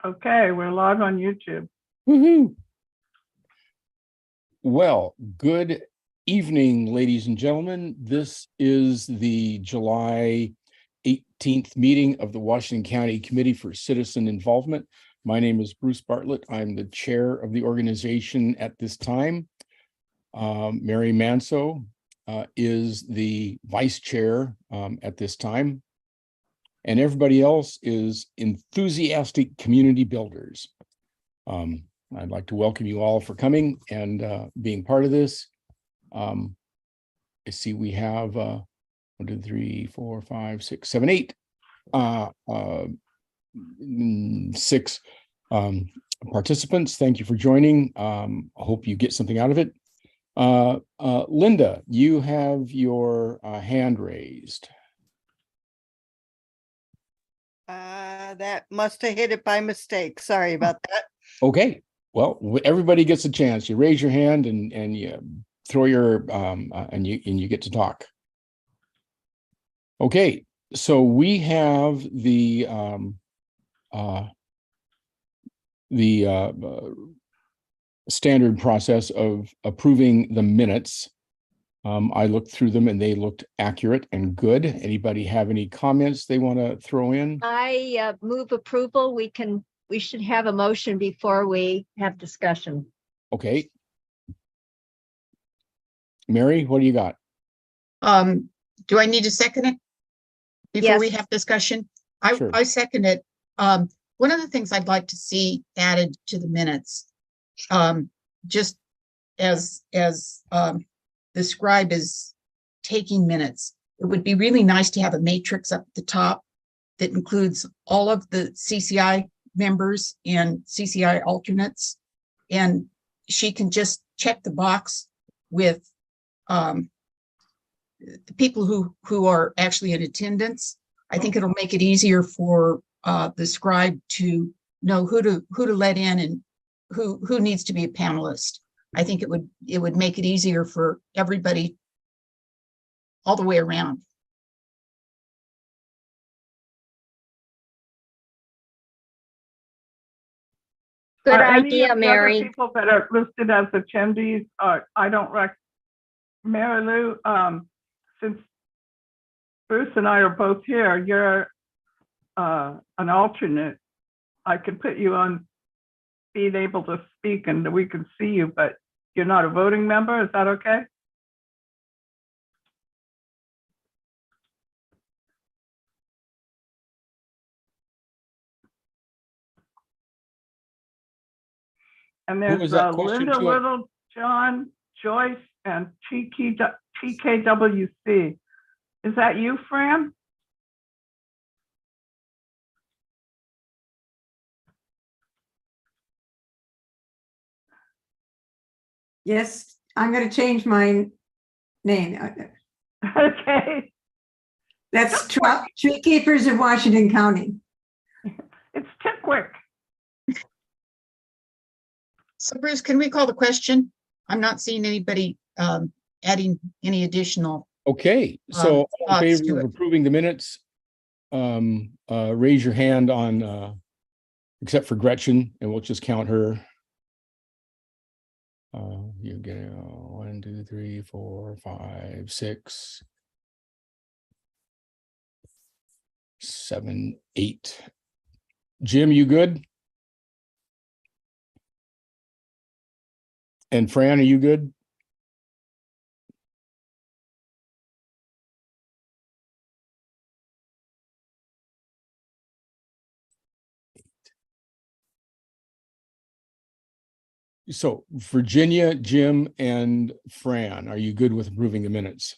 Okay, we're live on YouTube. Woohoo. Well, good evening, ladies and gentlemen. This is the July 18th meeting of the Washington County Committee for Citizen Involvement. My name is Bruce Bartlett. I'm the chair of the organization at this time. Mary Manso is the vice chair at this time. And everybody else is enthusiastic community builders. I'd like to welcome you all for coming and being part of this. I see we have 1, 2, 3, 4, 5, 6, 7, 8, 6 participants. Thank you for joining. I hope you get something out of it. Linda, you have your hand raised. That must have hit it by mistake. Sorry about that. Okay, well, everybody gets a chance. You raise your hand and you throw your and you get to talk. Okay, so we have the standard process of approving the minutes. I looked through them and they looked accurate and good. Anybody have any comments they want to throw in? I move approval. We should have a motion before we have discussion. Okay. Mary, what do you got? Do I need to second it before we Yes. have discussion? Sure. I second it. One of the things I'd like to see added to the minutes, just as the scribe is taking minutes, it would be really nice to have a matrix up at the top that includes all of the CCI members and CCI alternates, and she can just check the box with the people who are actually in attendance. I think it'll make it easier for the scribe to know who to let in and who needs to be a panelist. I think it would make it easier for everybody all the way around. Good Any idea, of the Mary. other people that are listed as attendees, I don't Mary Lou, since Bruce and I are both here, you're an alternate. I could put you on being able to speak and we can see you, but you're not a voting member. Is that okay? And Who was there's that question Linda to? Little, John, Joyce, and TKWC. Is that you, Fran? Yes, I'm going to change my name. Okay. That's Tree Keepers of Washington County. It's Tickwick. So Bruce, can we call the question? I'm not seeing anybody adding any additional. Okay, so all in thoughts favor to of it. approving the minutes, raise your hand on, except for Gretchen, and we'll just count her. You get 1, 2, 3, 4, 5, 6, 7, 8. Jim, you good? And Fran, are you good? So Virginia, Jim, and Fran, are you good with approving the minutes?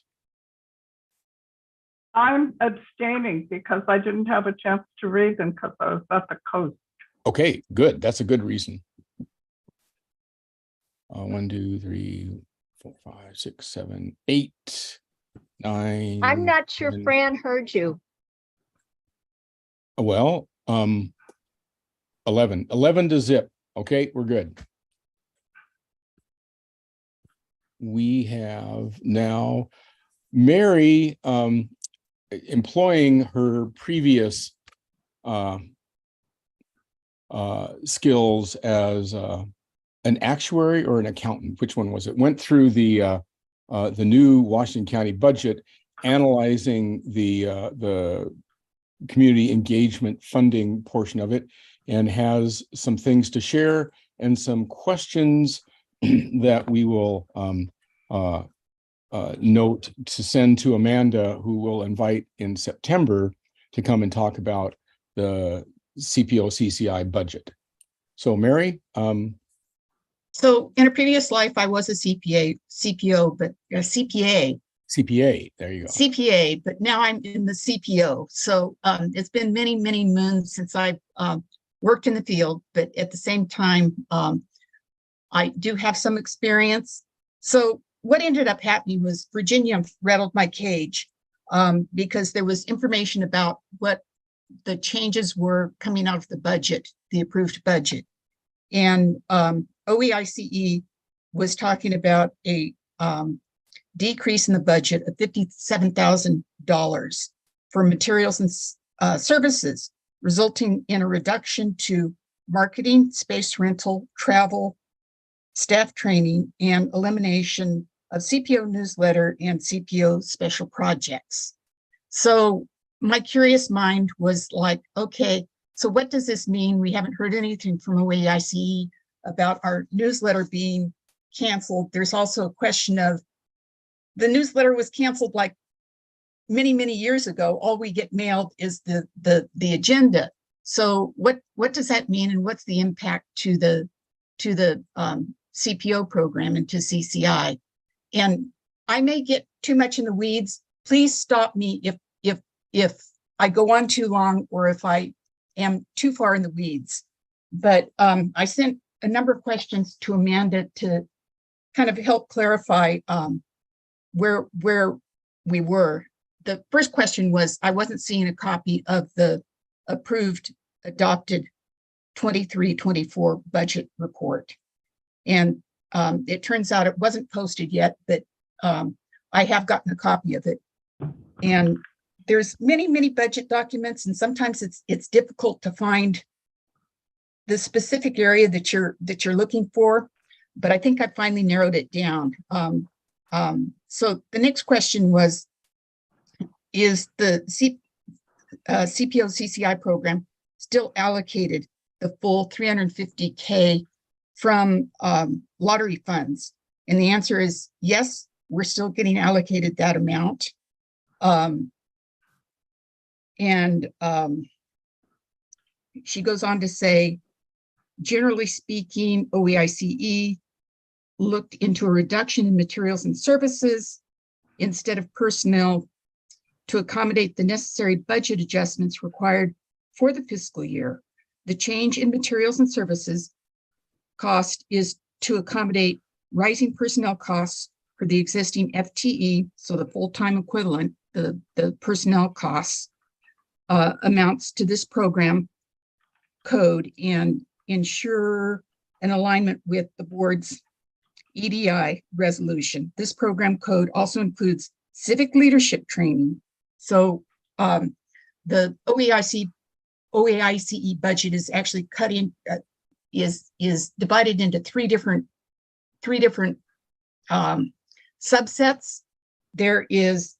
I'm abstaining because I didn't have a chance to read them because I was at the coast. Okay, good. That's a good reason. 1, 2, 3, 4, 5, 6, 7, 8, 9. I'm not sure 10. Fran heard you. Well, 11 to zip. Okay, we're good. We have now Mary employing her previous skills as an actuary or an accountant. Which one was it? Went through the new Washington County budget, analyzing the community engagement funding portion of it, and has some things to share and some questions that we will note to send to Amanda, who will invite in September to come and talk about the CPO CCI budget. So Mary, So in a previous life, I was a CPO, but a CPA, there you go. CPA, but now I'm in the CPO. So it's been many, many moons since I've worked in the field, but at the same time, I do have some experience. So what ended up happening was Virginia rattled my cage because there was information about what the changes were coming out of the budget, the approved budget. And OEICE was talking about a decrease in the budget of $57,000 for materials and services, resulting in a reduction to marketing, space rental, travel, staff training, and elimination of CPO newsletter and CPO special projects. So my curious mind was like, okay, so what does this mean? We haven't heard anything from OEICE about our newsletter being canceled. There's also a question of the newsletter was canceled like many, many years ago. All we get mailed is the agenda. So what does that mean, and what's the impact to the CPO program and to CCI? And I may get too much in the weeds. Please stop me if I go on too long or if I am too far in the weeds. But I sent a number of questions to Amanda to kind of help clarify where we were. The first question was, I wasn't seeing a copy of the approved, adopted 23-24 budget report. And it turns out it wasn't posted yet, but I have gotten a copy of it. And there's many, many budget documents, and sometimes it's difficult to find the specific area that you're looking for. But I think I finally narrowed it down. So the next question was, is the CPO CCI program still allocated the full $350K from lottery funds? And the answer is yes, we're still getting allocated that amount. She goes on to say, generally speaking, OEICE looked into a reduction in materials and services instead of personnel to accommodate the necessary budget adjustments required for the fiscal year. The change in materials and services cost is to accommodate rising personnel costs for the existing FTE, so the full-time equivalent, the personnel costs amounts to this program code, and ensure an alignment with the board's EDI resolution. This program code also includes civic leadership training. So the OEICE budget is actually cutting, is divided into three different subsets. There is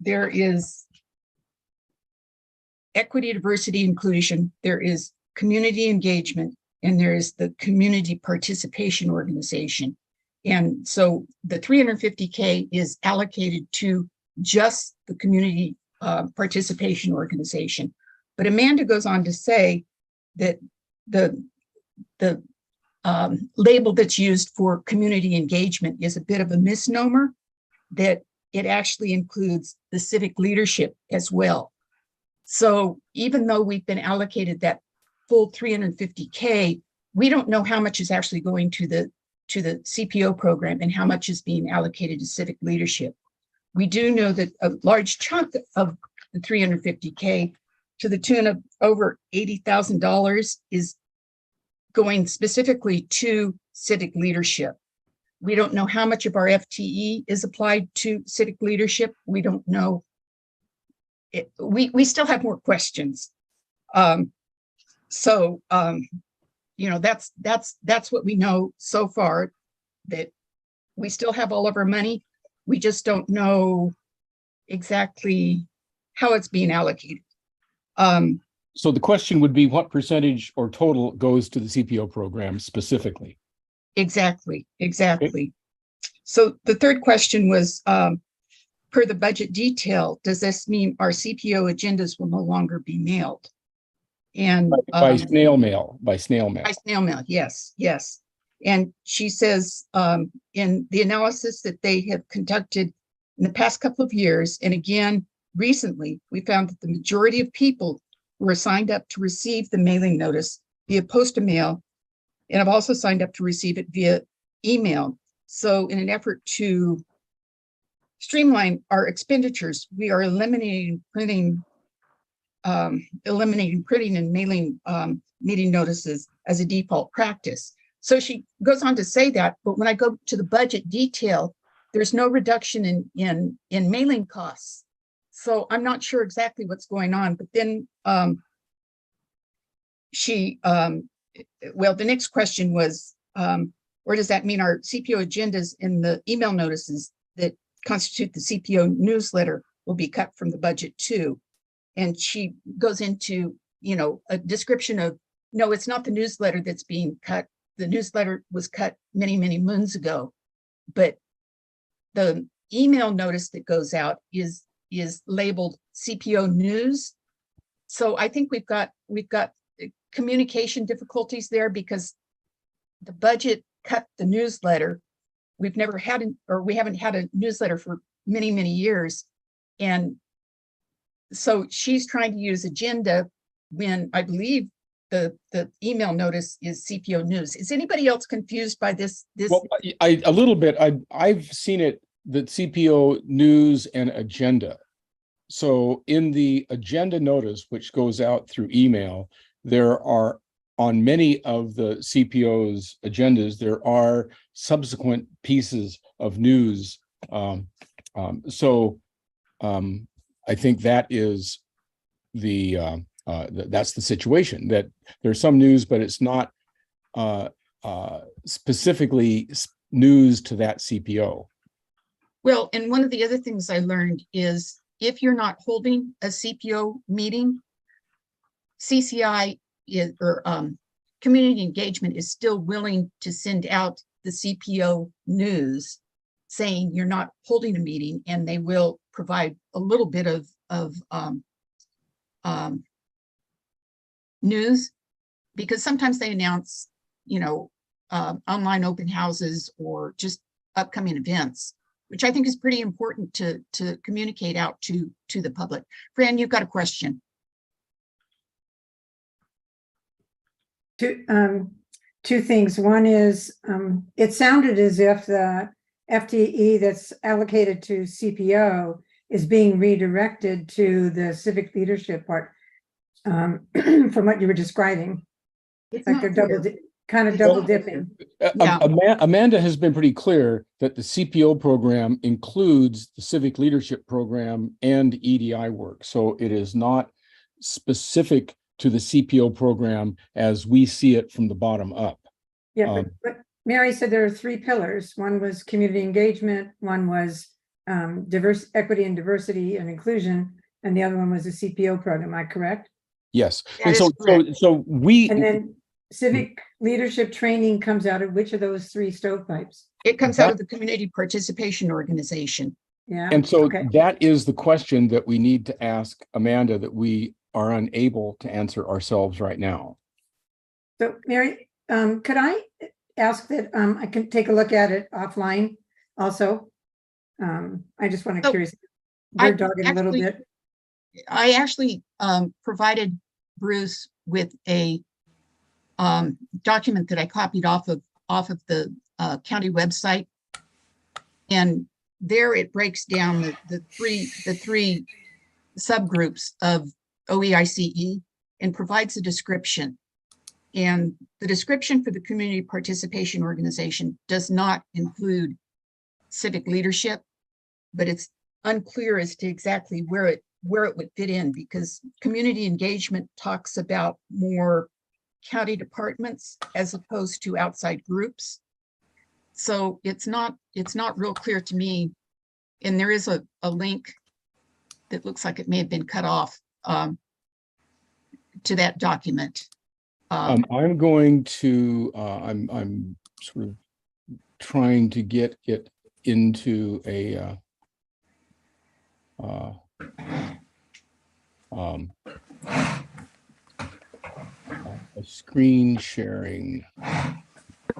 there is equity, diversity, inclusion. There is community engagement, and there is the community participation organization. And so the $350K is allocated to just the community participation organization. But Amanda goes on to say that the label that's used for community engagement is a bit of a misnomer, that it actually includes the civic leadership as well. So even though we've been allocated that full $350K, we don't know how much is actually going to the CPO program and how much is being allocated to civic leadership. We do know that a large chunk of the $350K, to the tune of over $80,000, is going specifically to civic leadership. We don't know how much of our FTE is applied to civic leadership. We don't know we still have more questions. So, you know, that's what we know so far, that we still have all of our money. We just don't know exactly how it's being allocated. So the question would be, what percentage or total goes to the CPO program specifically? Exactly. So the third question was, per the budget detail, does this mean our CPO agendas will no longer be mailed? And By snail mail, by snail mail, yes. And she says, in the analysis that they have conducted in the past couple of years, and again, recently, we found that the majority of people who are signed up to receive the mailing notice via postal mail, and have also signed up to receive it via email. So in an effort to streamline our expenditures, we are eliminating printing and mailing meeting notices as a default practice. So she goes on to say that, but when I go to the budget detail, there's no reduction in mailing costs. So I'm not sure exactly what's going on, but then well, the next question was, where does that mean our CPO agendas in the email notices that constitute the CPO newsletter will be cut from the budget too? And she goes into, you know, a description of, no, it's not the newsletter that's being cut. The newsletter was cut many, many moons ago, but the email notice that goes out is labeled CPO news. So I think we've got communication difficulties there, because the budget cut the newsletter. We've never had, we haven't had a newsletter for many, many years. And so she's trying to use agenda when I believe the email notice is CPO news. Is anybody else confused by this? Well, a little bit. I've seen it, that CPO news and agenda. So in the agenda notice, which goes out through email, there are, on many of the CPO's agendas, there are subsequent pieces of news. I think that is that's the situation, that there's some news, but it's not specifically news to that CPO. Well, and one of the other things I learned is, if you're not holding a CPO meeting, CCI is, or community engagement is still willing to send out the CPO news saying you're not holding a meeting, and they will provide a little bit of news, because sometimes they announce, you know, online open houses or just upcoming events, which I think is pretty important to communicate out to the public. Fran, you've got a question. Two things. One is, it sounded as if the FTE that's allocated to CPO is being redirected to the civic leadership part, from what you were describing. It's Like not they're clear. double dipping. Yeah. Amanda has been pretty clear that the CPO program includes the civic leadership program and EDI work. So it is not specific to the CPO program as we see it from the bottom up. Yeah, but Mary said there are three pillars. One was community engagement, one was equity and diversity and inclusion, and the other one was the CPO program. Am I correct? Yes. That And is so correct. we, And then civic leadership training comes out of which of those three stovepipes? It comes out of the community participation organization. Yeah. and so okay. that is the question that we need to ask Amanda, that we are unable to answer ourselves right now. So Mary, could I ask that I can take a look at it offline also? I just want to So, curious, I bird dog it a little actually- bit. I actually provided Bruce with a document that I copied off of the county website, and there it breaks down the three subgroups of OEICE and provides a description. And the description for the community participation organization does not include civic leadership, but it's unclear as to exactly where where it would fit in, because community engagement talks about more county departments as opposed to outside groups. So it's not real clear to me. And there is a link that looks like it may have been cut off to that document. I'm going to, I'm sort of trying to get it into a screen sharing.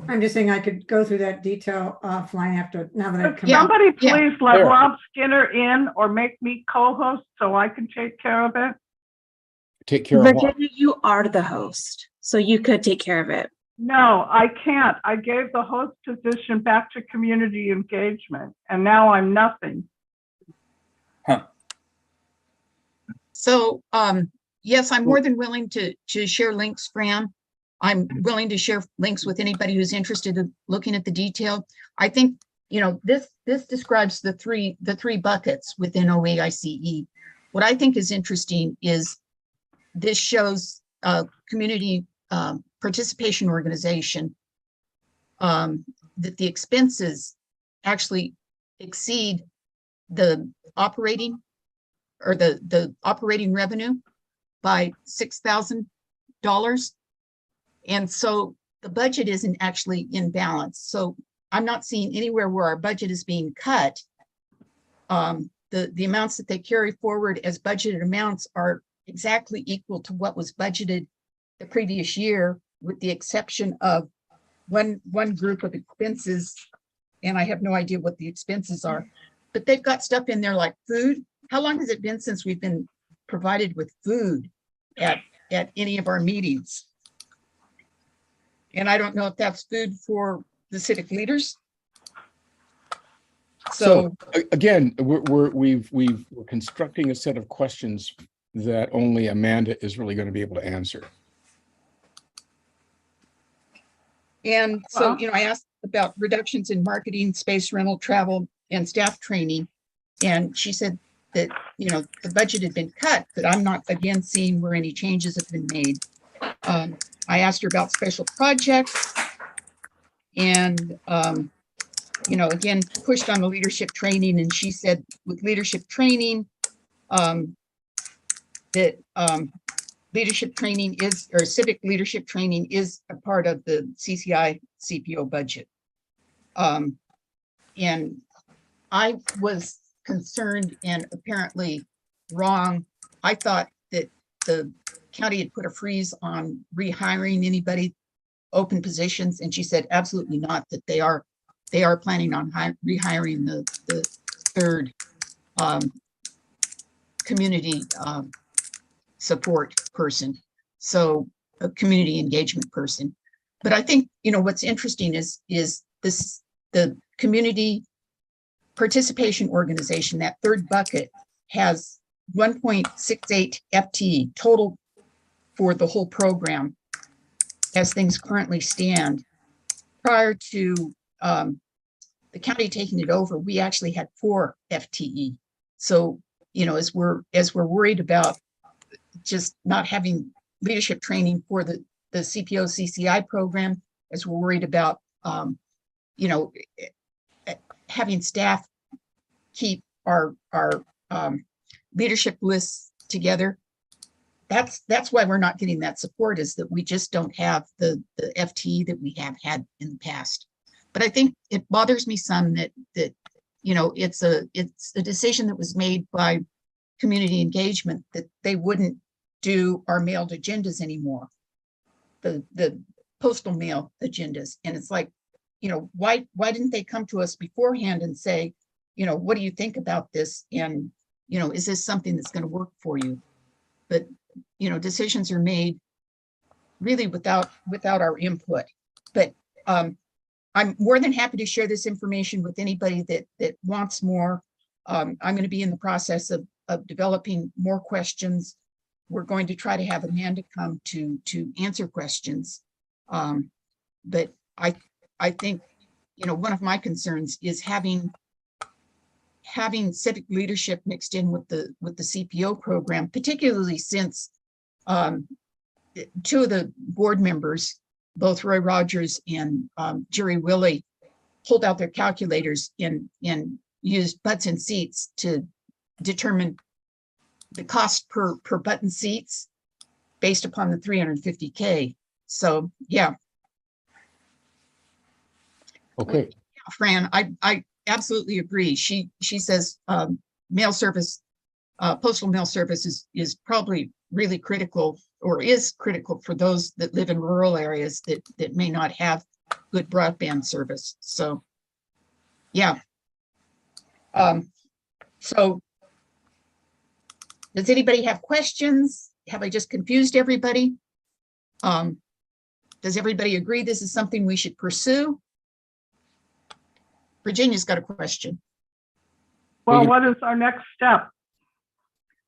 I'm just saying I could go through that detail offline after, now that I've Could come out. somebody yeah. please let There. Rob Skinner in or make me co-host so I can take care of it? Take care of what? Virginia, you are the host, so you could take care of it. No, I can't. I gave the host position back to community engagement and now I'm nothing. So yes, I'm more than willing to share links, Fran. I'm willing to share links with anybody who's interested in looking at the detail. I think, you know, this describes the three buckets within OAICE. What I think is interesting is this shows community participation organization that the expenses actually exceed the operating or the operating revenue by $6,000. And so the budget isn't actually in balance. So I'm not seeing anywhere where our budget is being cut. The amounts that they carry forward as budgeted amounts are exactly equal to what was budgeted the previous year, with the exception of one group of expenses. And I have no idea what the expenses are, but they've got stuff in there like food. How long has it been since we've been provided with food at any of our meetings? And I don't know if that's food for the civic leaders. So Again, we're constructing a set of questions that only Amanda is really going to be able to answer. and so, you know, I asked about reductions in marketing, space rental, travel, and staff training. And she said that, you know, the budget had been cut, but I'm not again seeing where any changes have been made. I asked her about special projects and, you know, again, pushed on the leadership training. And she said with leadership training, that leadership training is, or civic leadership training is a part of the CCI CPO budget. And I was concerned and apparently wrong. I thought that the county had put a freeze on rehiring anybody, open positions, and she said absolutely not, that they are planning on rehiring the third community support person, so a community engagement person. But I think, you know, what's interesting is this, the community participation organization, that third bucket, has 1.68 FTE total for the whole program as things currently stand. Prior to the county taking it over, we actually had 4 FTE. So, you know, as we're worried about just not having leadership training for the CPO CCI program, as we're worried about, you know, having staff keep our leadership lists together. That's why we're not getting that support, is that we just don't have the FTE that we have had in the past. But I think it bothers me some that you know, it's a decision that was made by community engagement that they wouldn't do our mailed agendas anymore, the postal mail agendas. And it's like, you know, why didn't they come to us beforehand and say, you know, what do you think about this? And, you know, is this something that's going to work for you? But, you know, decisions are made really without our input. But I'm more than happy to share this information with anybody that wants more. I'm going to be in the process of developing more questions. We're going to try to have Amanda come to answer questions. But I think, you know, one of my concerns is having having civic leadership mixed in with the CPO program, particularly since two of the board members, both Roy Rogers and Jerry Willey, pulled out their calculators and used butts and seats to determine the cost per button seats based upon the 350K. So yeah. Okay. Fran, I absolutely agree. She says mail service, postal mail service is probably really critical, or is critical, for those that live in rural areas that may not have good broadband service. So yeah. So does anybody have questions? Have I just confused everybody? Does everybody agree this is something we should pursue? Virginia's got a question. Well, what is our next step?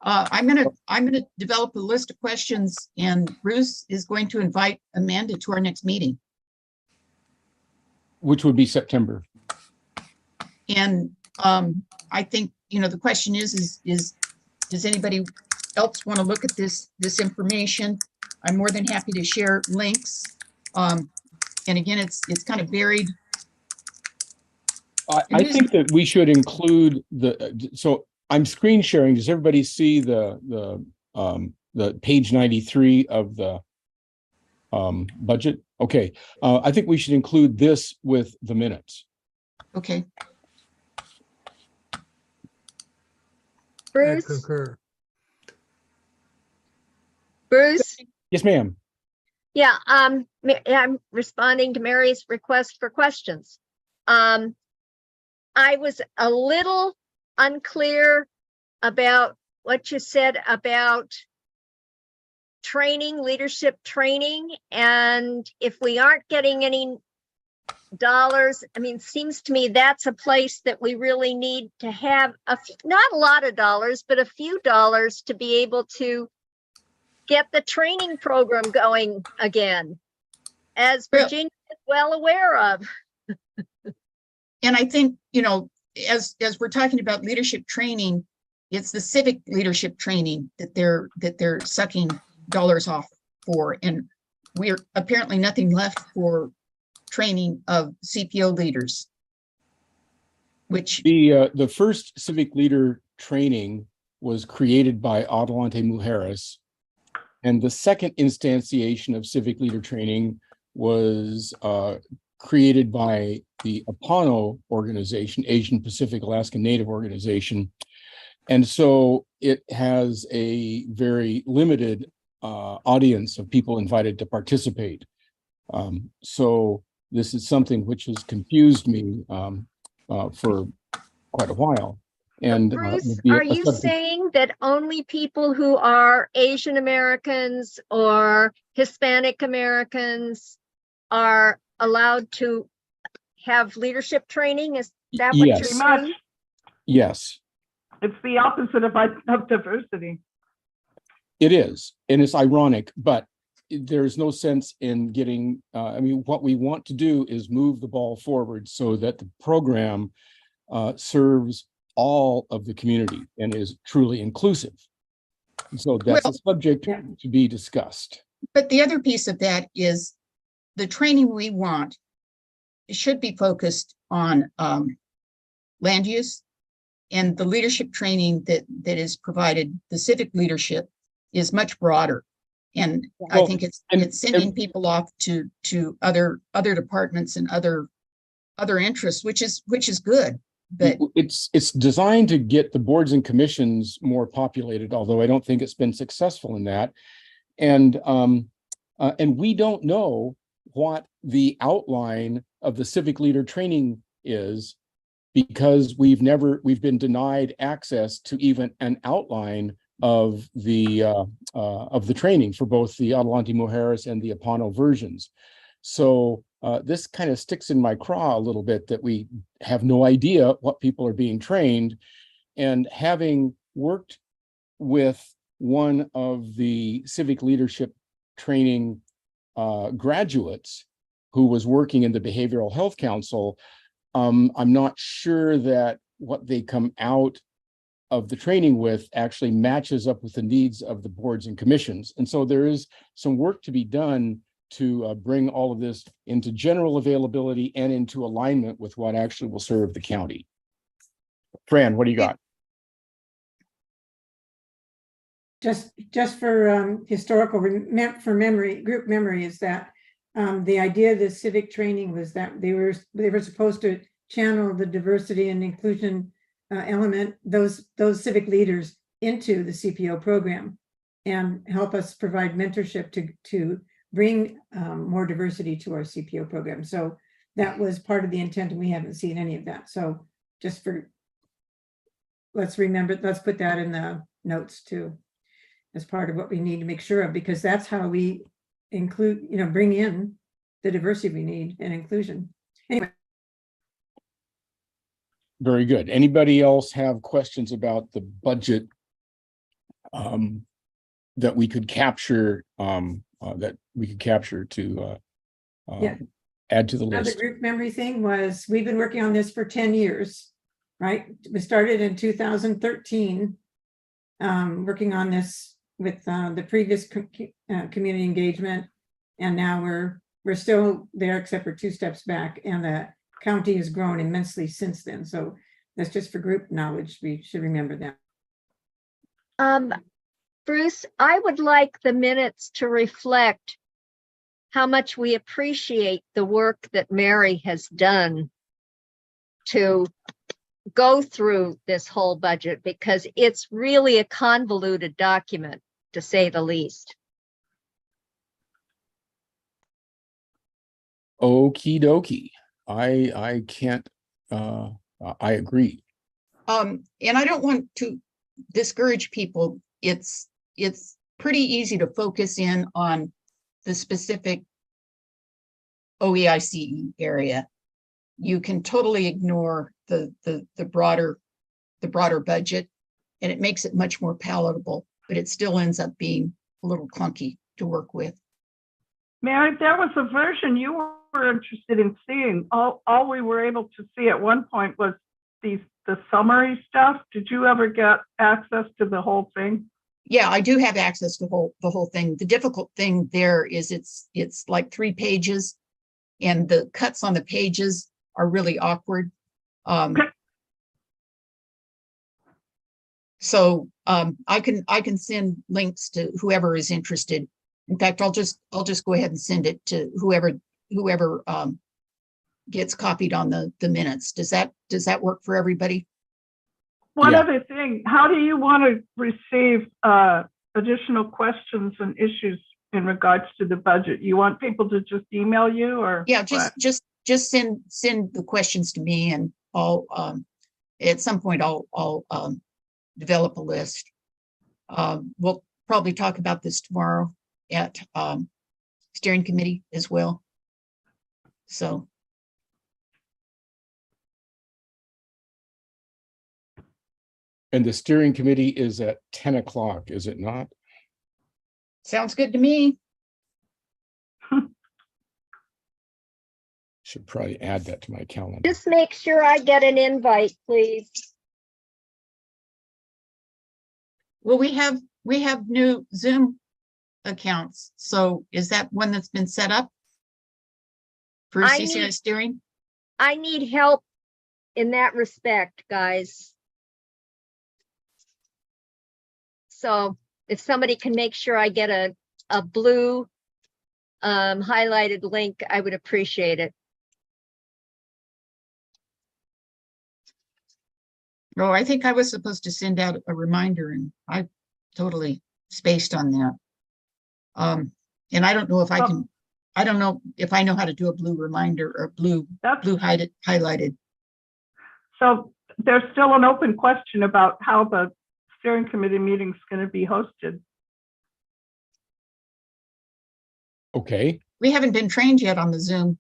I'm gonna develop a list of questions, and Bruce is going to invite Amanda to our next meeting. Which would be September. And I think, the question is does anybody else want to look at this information? I'm more than happy to share links. And again, it's kind of buried. I think that we should include so I'm screen sharing. Does everybody see the page 93 of the budget? Okay. I think we should include this with the minutes. Okay. Bruce, concur. Bruce, Yes, ma'am. yeah, I'm responding to Mary's request for questions. I was a little unclear about what you said about training, leadership training, and if we aren't getting any dollars, seems to me that's a place that we really need to have not a lot of dollars, but a few dollars to be able to get the training program going again, as Virginia is well aware of. And I think, as we're talking about leadership training, it's the civic leadership training that they're sucking dollars off for. And we're apparently nothing left for training of CPO leaders. Which The first civic leader training was created by Adelante Mujeres, and the second instantiation of civic leader training was created by the APANO organization, Asian Pacific Alaska Native Organization. And so it has a very limited audience of people invited to participate. So this is something which has confused me for quite a while. And Bruce, are you saying that only people who are Asian Americans or Hispanic Americans are allowed to have leadership training? Is that what you're Yes. saying? Yes, It's the opposite of diversity. it is. And it's ironic, but there's no sense in getting, what we want to do is move the ball forward so that the program serves all of the community and is truly inclusive. So that's a subject to be discussed. But the other piece of that is the training we want should be focused on land use, and the leadership training that is provided, the civic leadership, is much broader. And I think it's sending people off to other departments and other interests, which is good. But it's designed to get the boards and commissions more populated, although I don't think it's been successful in that. And we don't know what the outline of the civic leader training is, because we've been denied access to even an outline of the training for both the Adelante Mujeres and the APANO versions. So this kind of sticks in my craw a little bit, that we have no idea what people are being trained. And having worked with one of the civic leadership training graduates who was working in the Behavioral Health Council, I'm not sure that what they come out of the training with actually matches up with the needs of the boards and commissions. And so there is some work to be done to bring all of this into general availability and into alignment with what actually will serve the county. Fran, what do you got? Just for historical, for memory, group memory, is that the idea of the civic training was that they were supposed to channel the diversity and inclusion element, those civic leaders, into the CPO program and help us provide mentorship to bring more diversity to our CPO program. So that was part of the intent, and we haven't seen any of that. So just for, let's put that in the notes too, as part of what we need to make sure of, because that's how we include, bring in the diversity we need and inclusion. Anyway. Very good. Anybody else have questions about the budget that we could capture to add to the Another list? group memory thing was, we've been working on this for 10 years, right? We started in 2013, working on this with the previous community engagement. And now we're still there, except for 2 steps back, and the county has grown immensely since then. So that's just for group knowledge. We should remember that. Bruce, I would like the minutes to reflect how much we appreciate the work that Mary has done to go through this whole budget, because it's really a convoluted document, to say the least. Okie dokie. I can't, I agree. And I don't want to discourage people. It's pretty easy to focus in on the specific OEICE area. You can totally ignore the broader budget, and it makes it much more palatable, but it still ends up being a little clunky to work with. Mary, there was a version you were interested in seeing. All we were able to see at one point was the summary stuff. Did you ever get access to the whole thing? Yeah, I do have access to the whole thing. The difficult thing there is it's like 3 pages, and the cuts on the pages are really awkward. So I can send links to whoever is interested. In fact, I'll just go ahead and send it to whoever gets copied on the minutes. Does that work for everybody? One Yeah. other thing, how do you want to receive additional questions and issues in regards to the budget? You want people to just email you, or? Yeah, what? just send the questions to me, and I'll at some point I'll develop a list. We'll probably talk about this tomorrow at steering committee as well. So. And the steering committee is at 10 o'clock, is it not? Sounds good to me. Should probably add that to my calendar. Just make sure I get an invite, please. Well, we have new Zoom accounts. So is that one that's been set up for CCI steering? I need help in that respect, guys. So if somebody can make sure I get a blue highlighted link, I would appreciate it. Oh, I think I was supposed to send out a reminder, and I totally spaced on that. And I don't know if I can, I don't know if I know how to do a blue reminder or blue highlighted. So there's still an open question about how the steering committee meeting is going to be hosted. Okay. We haven't been trained yet on the Zoom,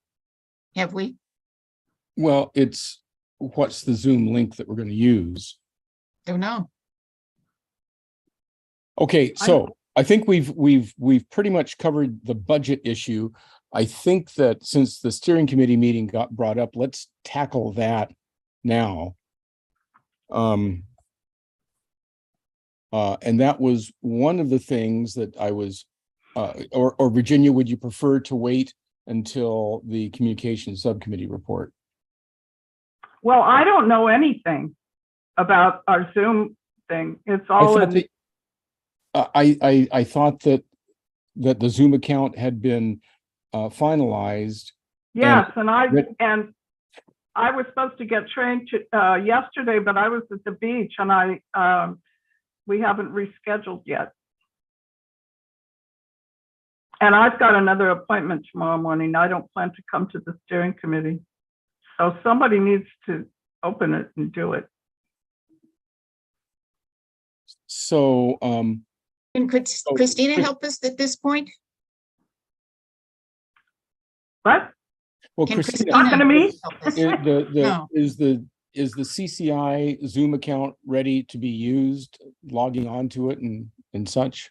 have we? Well, what's the Zoom link that we're going to use? Don't know. Okay, so I think we've pretty much covered the budget issue. I think that since the steering committee meeting got brought up, let's tackle that now. And that was one of the things that I was, or Virginia, would you prefer to wait until the communications subcommittee report? Well, I don't know anything about our Zoom thing. It's all in, I thought that the Zoom account had been finalized. yes, and I was supposed to get trained yesterday, but I was at the beach and we haven't rescheduled yet. And I've got another appointment tomorrow morning. I don't plan to come to the steering committee. So somebody needs to open it and do it. So, And could Christina help us at this point? What? well, Can Christina, Talking to me? help us? the, No. is the CCI Zoom account ready to be used, logging onto it and such?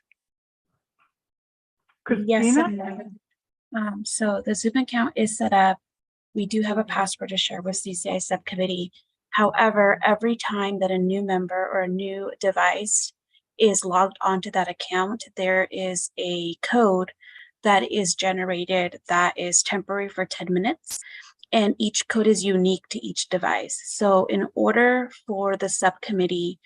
Yes, Christina? and no. So the Zoom account is set up. We do have a password to share with CCI subcommittee. However, every time that a new member or a new device is logged onto that account, there is a code that is generated that is temporary for 10 minutes. And each code is unique to each device. So in order for the subcommittee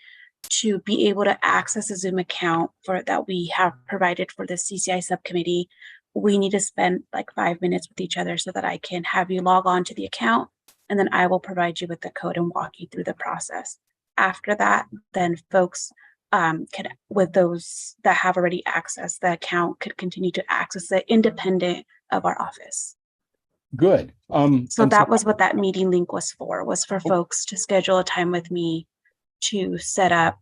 to be able to access a Zoom account that we have provided for the CCI subcommittee, we need to spend like 5 minutes with each other so that I can have you log on to the account, and then I will provide you with the code and walk you through the process. After that, then folks with those that have already accessed the account could continue to access it independent of our office. Good. So and that was what that meeting link was for Oh. folks to schedule a time with me to set up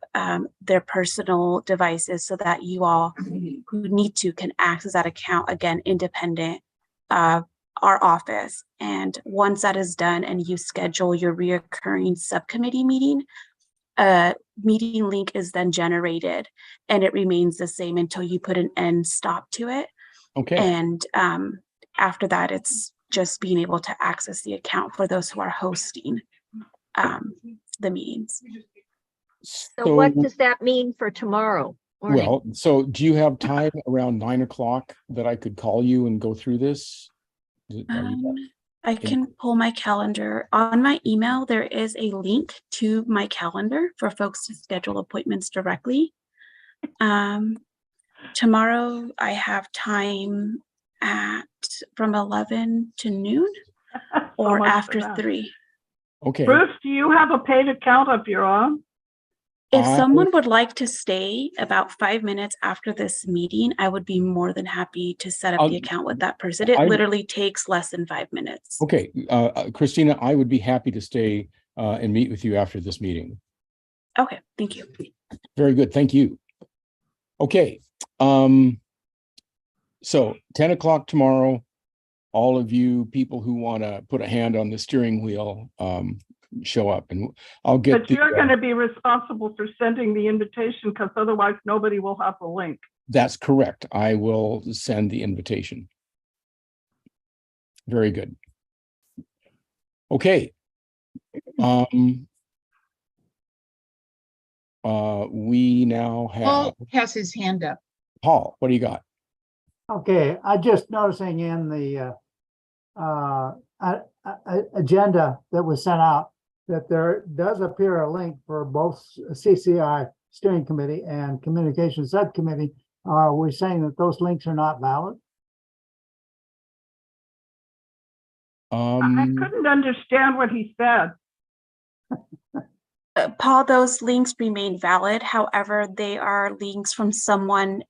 their personal devices so that you all who need to can access that account again, independent of our office. And once that is done and you schedule your reoccurring subcommittee meeting, a meeting link is then generated and it remains the same until you put an end stop to it. Okay. And after that, it's just being able to access the account for those who are hosting the meetings. So what does that mean for tomorrow morning? Well, so do you have time around 9 o'clock that I could call you and go through this? I can pull my calendar. On my email, there is a link to my calendar for folks to schedule appointments directly. Tomorrow, I have time from 11 to noon or much for after that. 3. Okay. Bruce, do you have a paid account of your own? If someone would like to stay about 5 minutes after this meeting, I would be more than happy to set up the account with that person. It literally takes less than 5 minutes. Okay, Christina, I would be happy to stay and meet with you after this meeting. Okay, thank you. Very good, thank you. Okay, so 10 o'clock tomorrow, all of you people who want to put a hand on the steering wheel show up, and I'll get. But you're going to be responsible for sending the invitation, because otherwise nobody will have the link. That's correct. I will send the invitation. Very good. Okay. We now have Paul has his hand up. Paul. What do you got? Okay, I just noticing in the agenda that was sent out that there does appear a link for both CCI Steering Committee and Communications Subcommittee. Are we saying that those links are not valid? I couldn't understand what he said. Paul, those links remain valid. However, they are links from someone's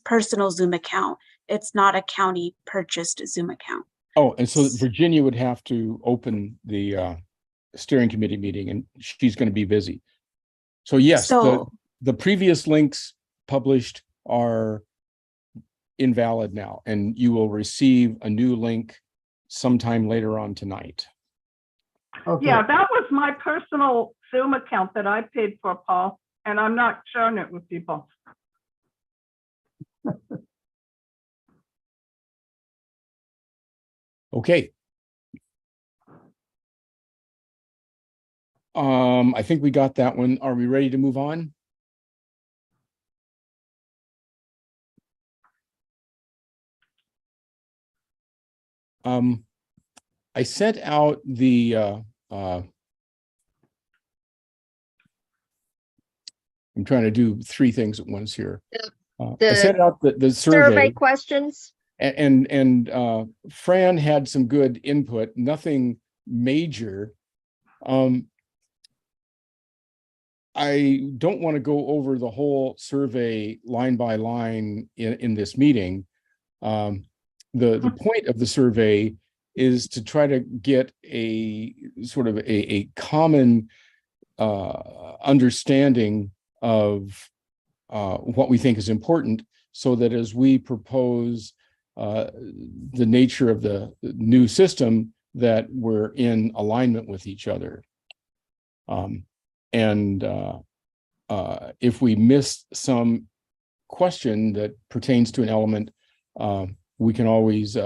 personal Zoom account. It's not a county purchased Zoom account. Oh, and so Virginia would have to open the steering committee meeting, and she's going to be busy. So yes, the previous links published are invalid now, and you will receive a new link sometime later on tonight. Okay. Yeah, that was my personal Zoom account that I paid for, Paul, and I'm not sharing it with people. Okay. I think we got that one. Are we ready to move on? I sent out the I'm trying to do three things at once here. I sent out the Survey questions. and Fran had some good input, nothing major. I don't want to go over the whole survey line by line in this meeting. The point of the survey is to try to get a sort of a common understanding of what we think is important, so that as we propose the nature of the new system, that we're in alignment with each other. If we miss some question that pertains to an element, we can always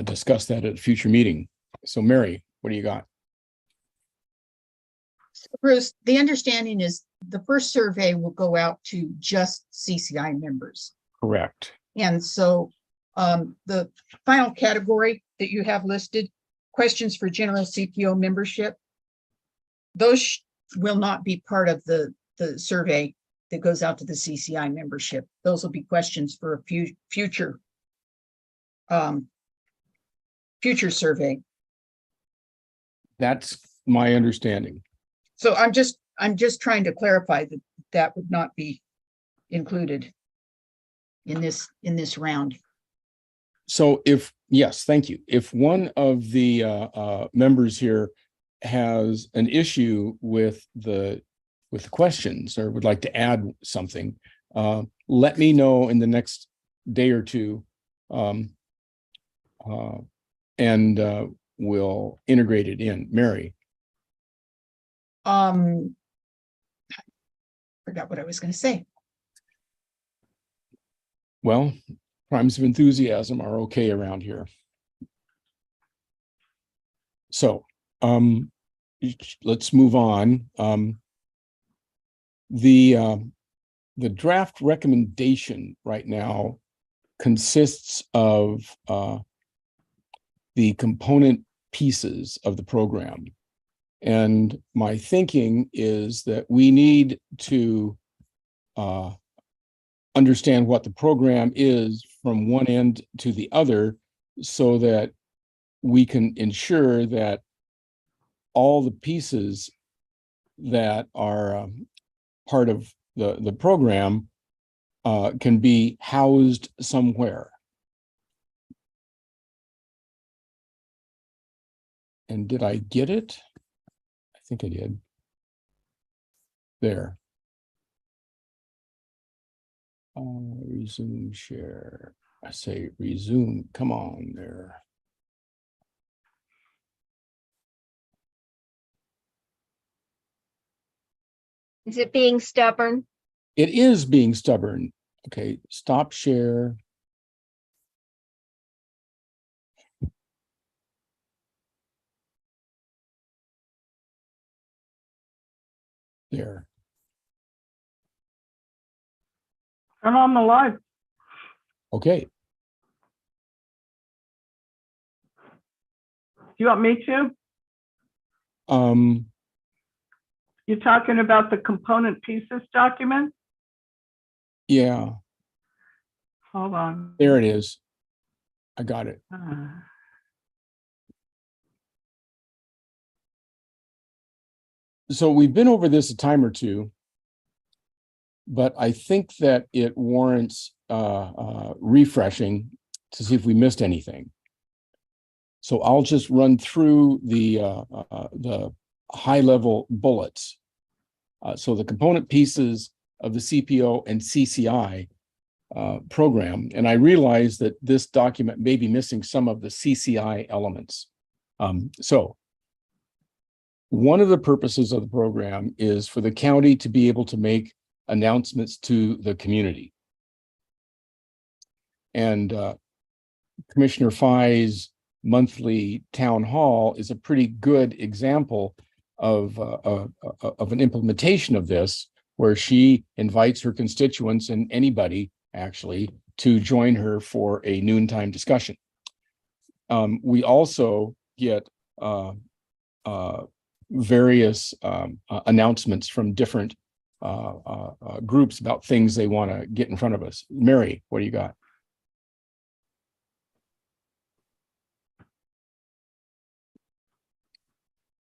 discuss that at a future meeting. So Mary, what do you got? Bruce, the understanding is the first survey will go out to just CCI members. Correct. And so the final category that you have listed, questions for general CPO membership, those will not be part of the survey that goes out to the CCI membership. Those will be questions for a future survey. That's my understanding. So I'm just trying to clarify that that would not be included in this round. So yes, thank you. If one of the members here has an issue with the questions or would like to add something, let me know in the next day or two, and we'll integrate it in. Mary. Forgot what I was going to say. Well, crimes of enthusiasm are okay around here. So let's move on. The draft recommendation right now consists of the component pieces of the program. And my thinking is that we need to understand what the program is from one end to the other, so that we can ensure that all the pieces that are part of the program can be housed somewhere. And did I get it? I think I did. There. Resume share. I say resume. Come on there. Is it being stubborn? It is being stubborn. Okay, stop share. There. Turn on the light. Okay. Do you want me to? Um, You're talking about the component pieces document? yeah, Hold on. there it is. I got it. So we've been over this a time or two, but I think that it warrants refreshing to see if we missed anything. So I'll just run through the high-level bullets. So the component pieces of the CPO and CCI program, and I realize that this document may be missing some of the CCI elements. So one of the purposes of the program is for the county to be able to make announcements to the community. And Commissioner Fai's monthly town hall is a pretty good example of an implementation of this, where she invites her constituents and anybody actually to join her for a noontime discussion. We also get various announcements from different groups about things they want to get in front of us. Mary, what do you got?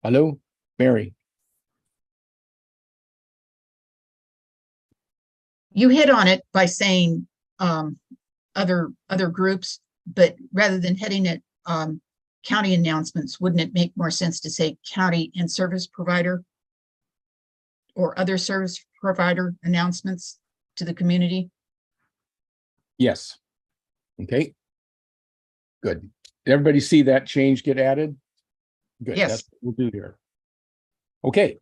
Hello, Mary. You hit on it by saying other groups, but rather than heading it county announcements, wouldn't it make more sense to say county and service provider or other service provider announcements to the community? Yes. Okay. Good. Did everybody see that change get added? Good. Yes. That's what we'll do here. Okay.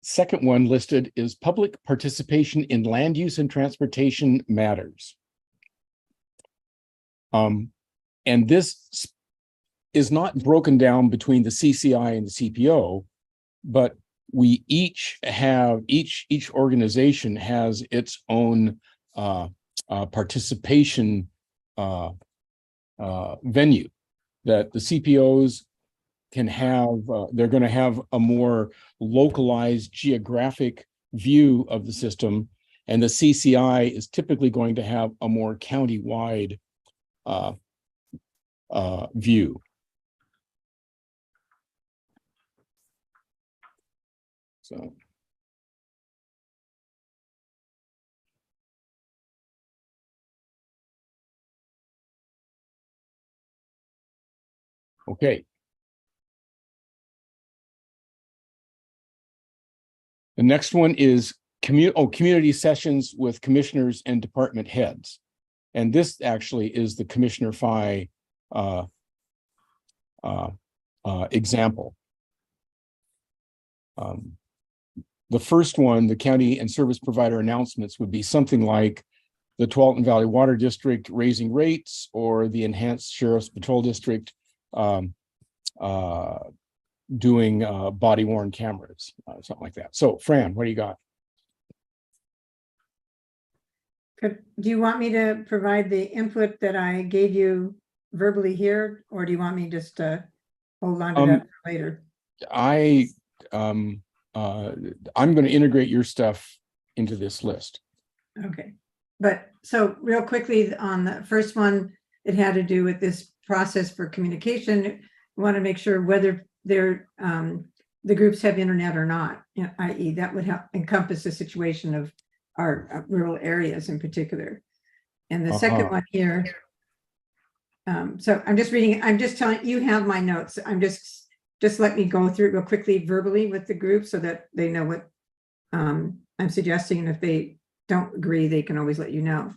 Second one listed is public participation in land use and transportation matters. And this is not broken down between the CCI and the CPO, but we each have, each organization has its own participation venue that the CPOs can have. They're going to have a more localized geographic view of the system, and the CCI is typically going to have a more county-wide view. So. Okay. The next one is community sessions with commissioners and department heads. And this actually is the Commissioner Phi example. The first one, the county and service provider announcements, would be something like the Tualatin Valley Water District raising rates, or the Enhanced Sheriff's Patrol District doing body-worn cameras, something like that. So, Fran, what do you got? Do you want me to provide the input that I gave you verbally here, or do you want me just to hold on to that for later? I'm going to integrate your stuff into this list. Okay, but so real quickly on the first one, it had to do with this process for communication. We want to make sure whether they're the groups have internet or not, i.e. that would encompass the situation of our rural areas in particular. And the second one here, so I'm just reading, I'm just telling you have my notes. I'm just let me go through it real quickly verbally with the group so that they know what I'm suggesting. And if they don't agree, they can always let you know.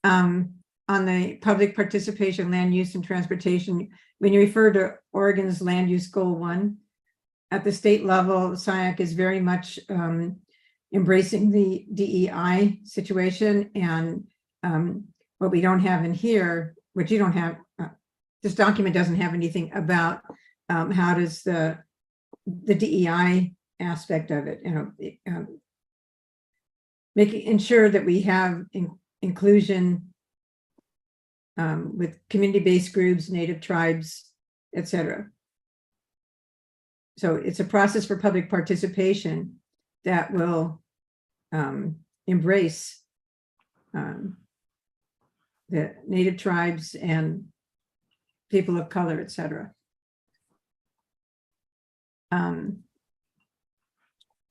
On the public participation, land use and transportation, when you refer to Oregon's land use goal 1, at the state level, SIAC is very much embracing the DEI situation. And what we don't have in here, which you don't have, this document doesn't have anything about how does the DEI aspect of it, ensure that we have inclusion with community-based groups, native tribes, etc. So it's a process for public participation that will embrace the native tribes and people of color, etc.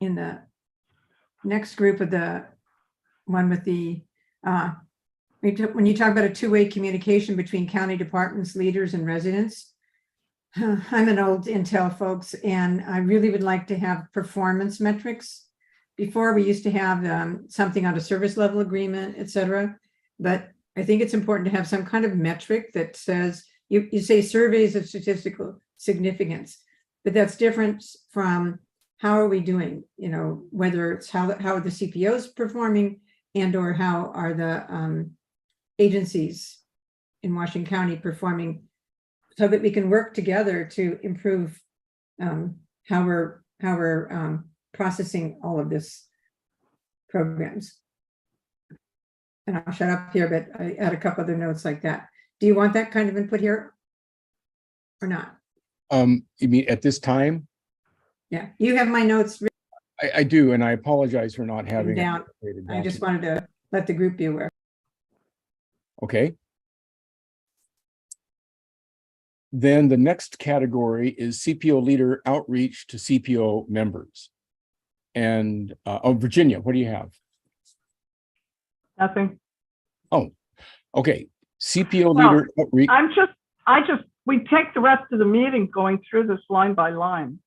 In the next group of the one with the when you talk about a two-way communication between county departments, leaders, and residents, I'm an old Intel folks, and I really would like to have performance metrics. Before, we used to have something on a service level agreement, etc. But I think it's important to have some kind of metric that says, you say surveys of statistical significance, but that's different from how are we doing, whether it's how are the CPOs performing, and or how are the agencies in Washington County performing so that we can work together to improve how we're processing all of this programs. And I'll shut up here, but I add a couple other notes like that. Do you want that kind of input here or not? You mean at this time? Yeah, you have my notes written I do, and I apologize for not having. it down. updated I just document. wanted to let the group be aware. Okay. Then the next category is CPO leader outreach to CPO members. And, oh, Virginia, what do you have? Nothing. Oh, okay. CPO Well, leader outreach. We take the rest of the meeting going through this line by line.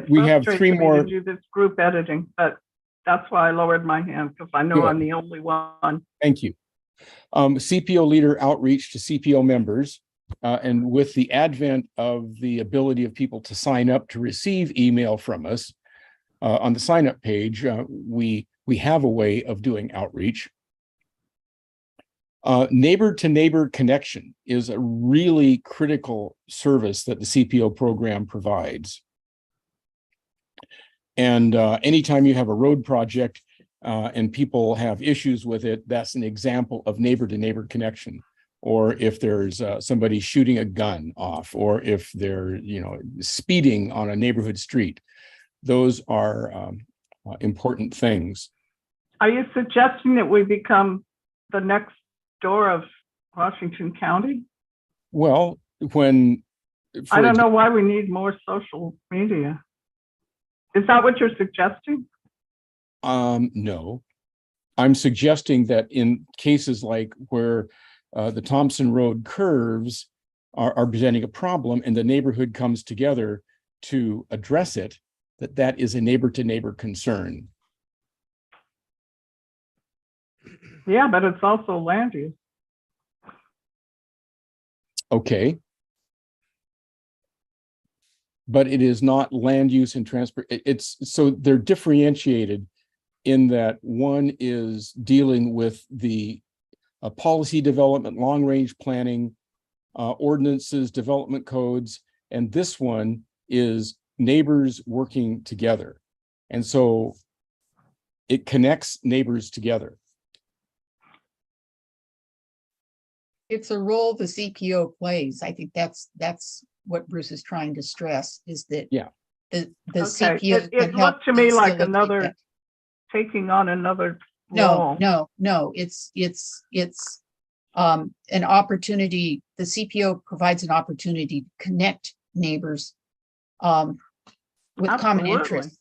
We have three To more. do this group editing, but that's why I lowered my hand, because I know Good. I'm the only one. Thank you. CPO leader outreach to CPO members. And with the advent of the ability of people to sign up to receive email from us on the sign up page, we have a way of doing outreach. Neighbor to neighbor connection is a really critical service that the CPO program provides. And anytime you have a road project and people have issues with it, that's an example of neighbor to neighbor connection. Or if there's somebody shooting a gun off, or if they're, speeding on a neighborhood street, those are important things. Are you suggesting that we become the next door of Washington County? Well, when I don't know why we need more social media. Is that what you're suggesting? No, I'm suggesting that in cases like where the Thompson Road curves are presenting a problem and the neighborhood comes together to address it, that is a neighbor to neighbor concern. Yeah, but it's also land use. Okay. But it is not land use and transport. It's so they're differentiated in that one is dealing with the policy development, long range planning, ordinances, development codes, and this one is neighbors working together. And so it connects neighbors together. It's a role the CPO plays. I think that's what Bruce is trying to stress, is that Yeah. the Okay, CPO it can help looked to me like facilitate another that. taking on another No, role. it's an opportunity. The CPO provides an opportunity to connect neighbors with common Absolutely. interests.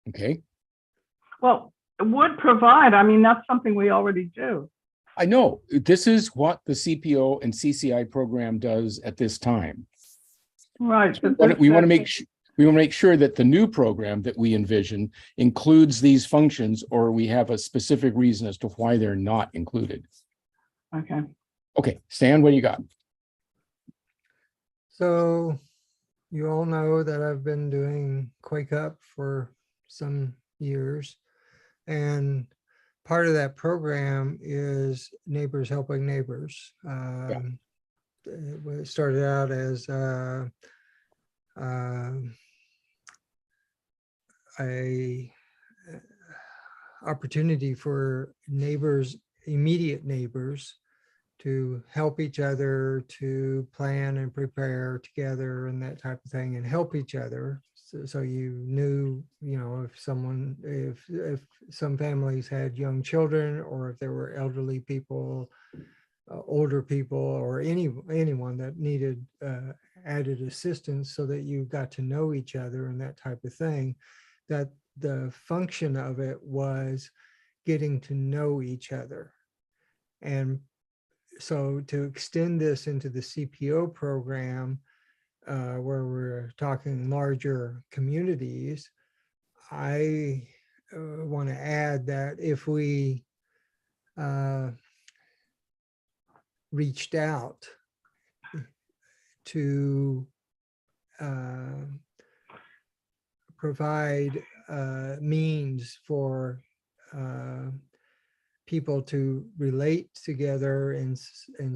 Okay. Well, it would provide, I mean, that's something we already do. I know this is what the CPO and CCI program does at this time. Right. We want to make sure that the new program that we envision includes these functions, or we have a specific reason as to why they're not included. Okay. Okay, Stan, what do you got? So you all know that I've been doing Quake Up for some years. And part of that program is Neighbors Helping Neighbors. It started out as a opportunity for neighbors, immediate neighbors, to help each other, to plan and prepare together and that type of thing, and help each other. So you knew, if some families had young children, or if there were elderly people, older people, or anyone that needed added assistance, so that you got to know each other and that type of thing. That the function of it was getting to know each other. And so to extend this into the CPO program, where we're talking larger communities, I want to add that if we reached out to provide means for people to relate together in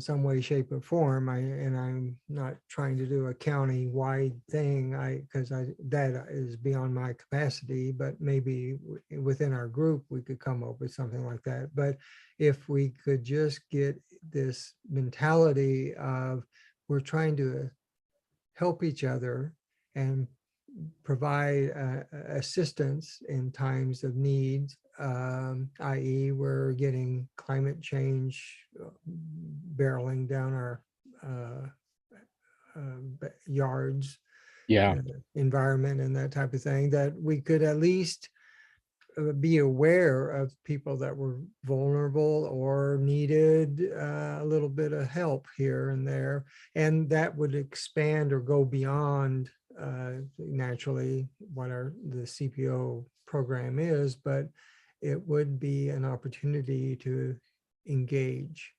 some way, shape, or form. I'm not trying to do a county-wide thing, because that is beyond my capacity, but maybe within our group, we could come up with something like that. But if we could just get this mentality of we're trying to help each other and provide assistance in times of need, i.e. we're getting climate change barreling down our yards, Yeah. environment and that type of thing, that we could at least be aware of people that were vulnerable or needed a little bit of help here and there. And that would expand or go beyond naturally what the CPO program is, but it would be an opportunity to engage.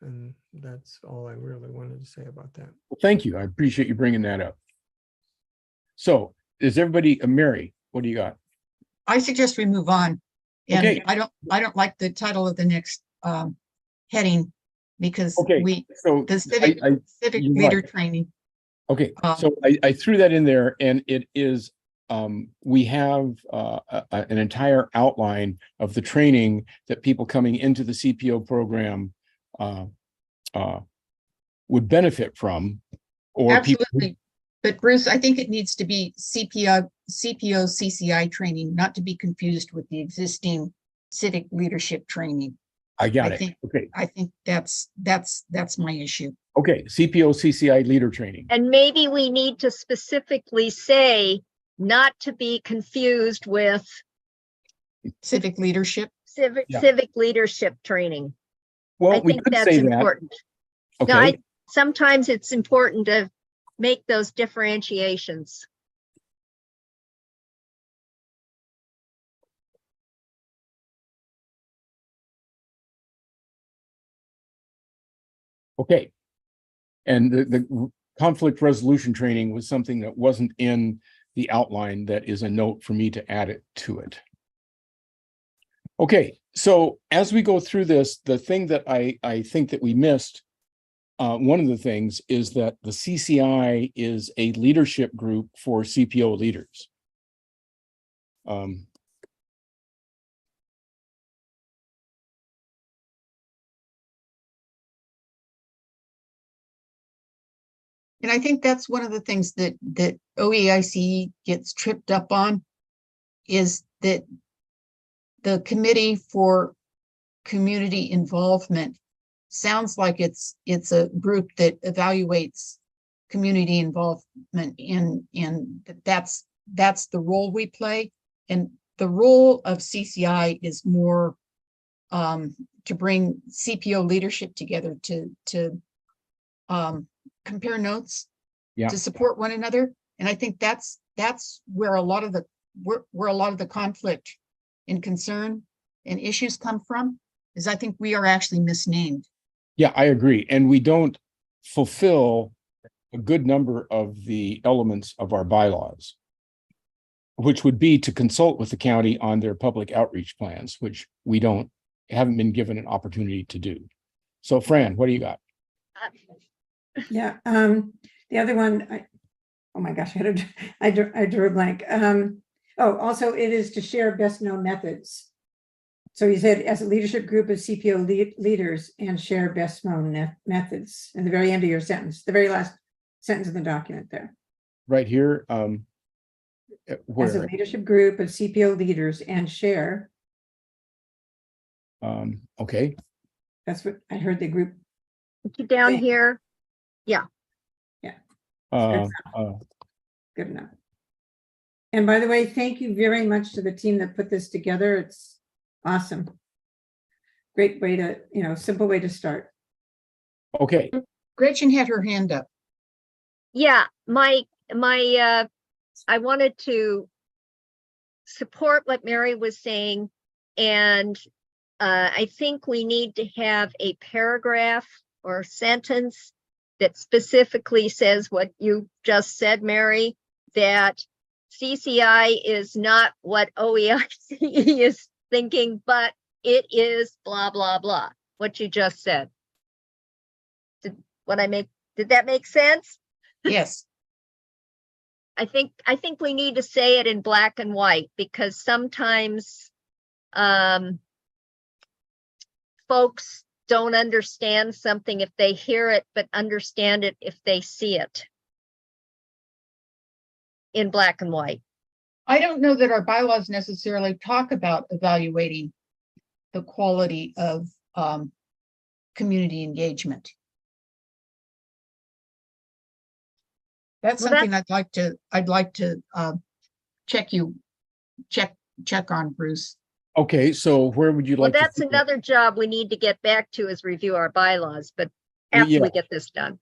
And that's all I really wanted to say about that. Well, thank you. I appreciate you bringing that up. So is everybody, Mary, what do you got? I suggest we move on. And Okay. I don't like the title of the next heading, because Okay, so the civic you're leader right. training. Okay, so I threw that in there, and it is, we have an entire outline of the training that people coming into the CPO program would benefit from, or people. Absolutely. But Bruce, I think it needs to be CPO CCI training, not to be confused with the existing civic leadership training. I got it. Okay. I think that's my issue. Okay, CPO CCI leader training. And maybe we need to specifically say not to be confused with Civic leadership. civic leadership training. Well, I we think could that's say that. important. Okay. Now, sometimes it's important to make those differentiations. Okay. And the conflict resolution training was something that wasn't in the outline. That is a note for me to add it to it. Okay, so as we go through this, the thing that I think that we missed, one of the things is that the CCI is a leadership group for CPO leaders. And I think that's one of the things that OEIC gets tripped up on, is that the Committee for Community Involvement sounds like it's a group that evaluates community involvement, and that's the role we play. And the role of CCI is more to bring CPO leadership together to compare notes, to support one another. And I think that's where a lot of the conflict and concern and issues come from, is I think we are actually misnamed. Yeah, I agree. And we don't fulfill a good number of the elements of our bylaws, which would be to consult with the county on their public outreach plans, which we haven't been given an opportunity to do. So Fran, what do you got? Yeah, the other one, oh my gosh, I drew a blank. Also it is to share best known methods. So he said, as a leadership group of CPO leaders and share best known methods, in the very end of your sentence, the very last sentence of the document there. Right here, As a leadership group of CPO leaders and share. Okay. That's what I heard the group. Down saying. here. Good enough. And by the way, thank you very much to the team that put this together. It's awesome. Great way to, simple way to start. Okay. Gretchen had her hand up. Yeah, I wanted to support what Mary was saying, and I think we need to have a paragraph or sentence that specifically says what you just said, Mary, that CCI is not what OEIC is thinking, but it is blah, blah, blah, what you just said. Did that make sense? Yes, I think we need to say it in black and white because sometimes folks don't understand something if they hear it, but understand it if they see it in black and white. I don't know that our bylaws necessarily talk about evaluating the quality of community engagement. That's Well, something I'd like to check on, Bruce. Okay, so where would you Well, like to? that's see that? another job we need to get back to is review our bylaws, but Well, after yeah. we get this done.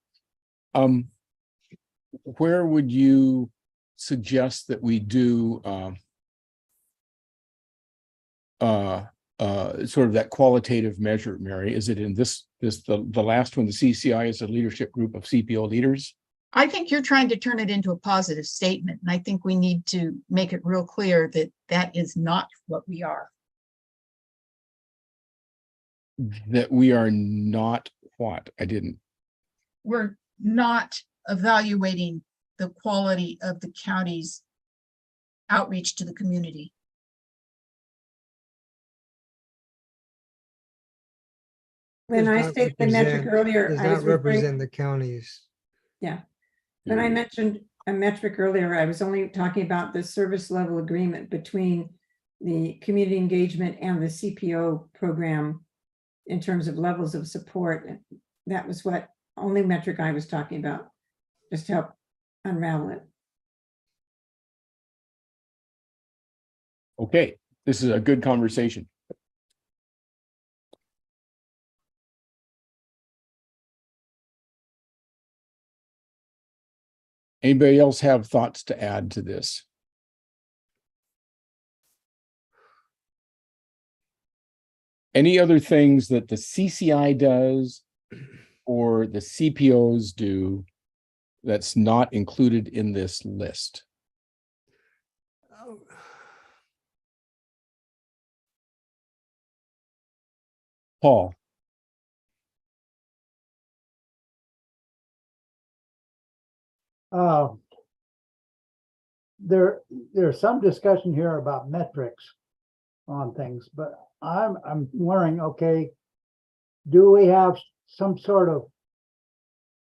Where would you suggest that we do sort of that qualitative measure, Mary? Is it in the last one, the CCI is a leadership group of CPO leaders? I think you're trying to turn it into a positive statement, and I think we need to make it real clear that that is not what we are. That we are not what? I didn't. We're not evaluating the quality of the county's outreach to the community. When Does I not stated the metric represent- earlier, Does I not was referring, represent the counties. yeah. When I mentioned a metric earlier, I was only talking about the service level agreement between the community engagement and the CPO program in terms of levels of support. And that was what only metric I was talking about, just to help unravel it. Okay, this is a good conversation. Anybody else have thoughts to add to this? Any other things that the CCI does or the CPOs do that's not included in this list? Paul? There's some discussion here about metrics on things, but I'm wondering, okay, do we have some sort of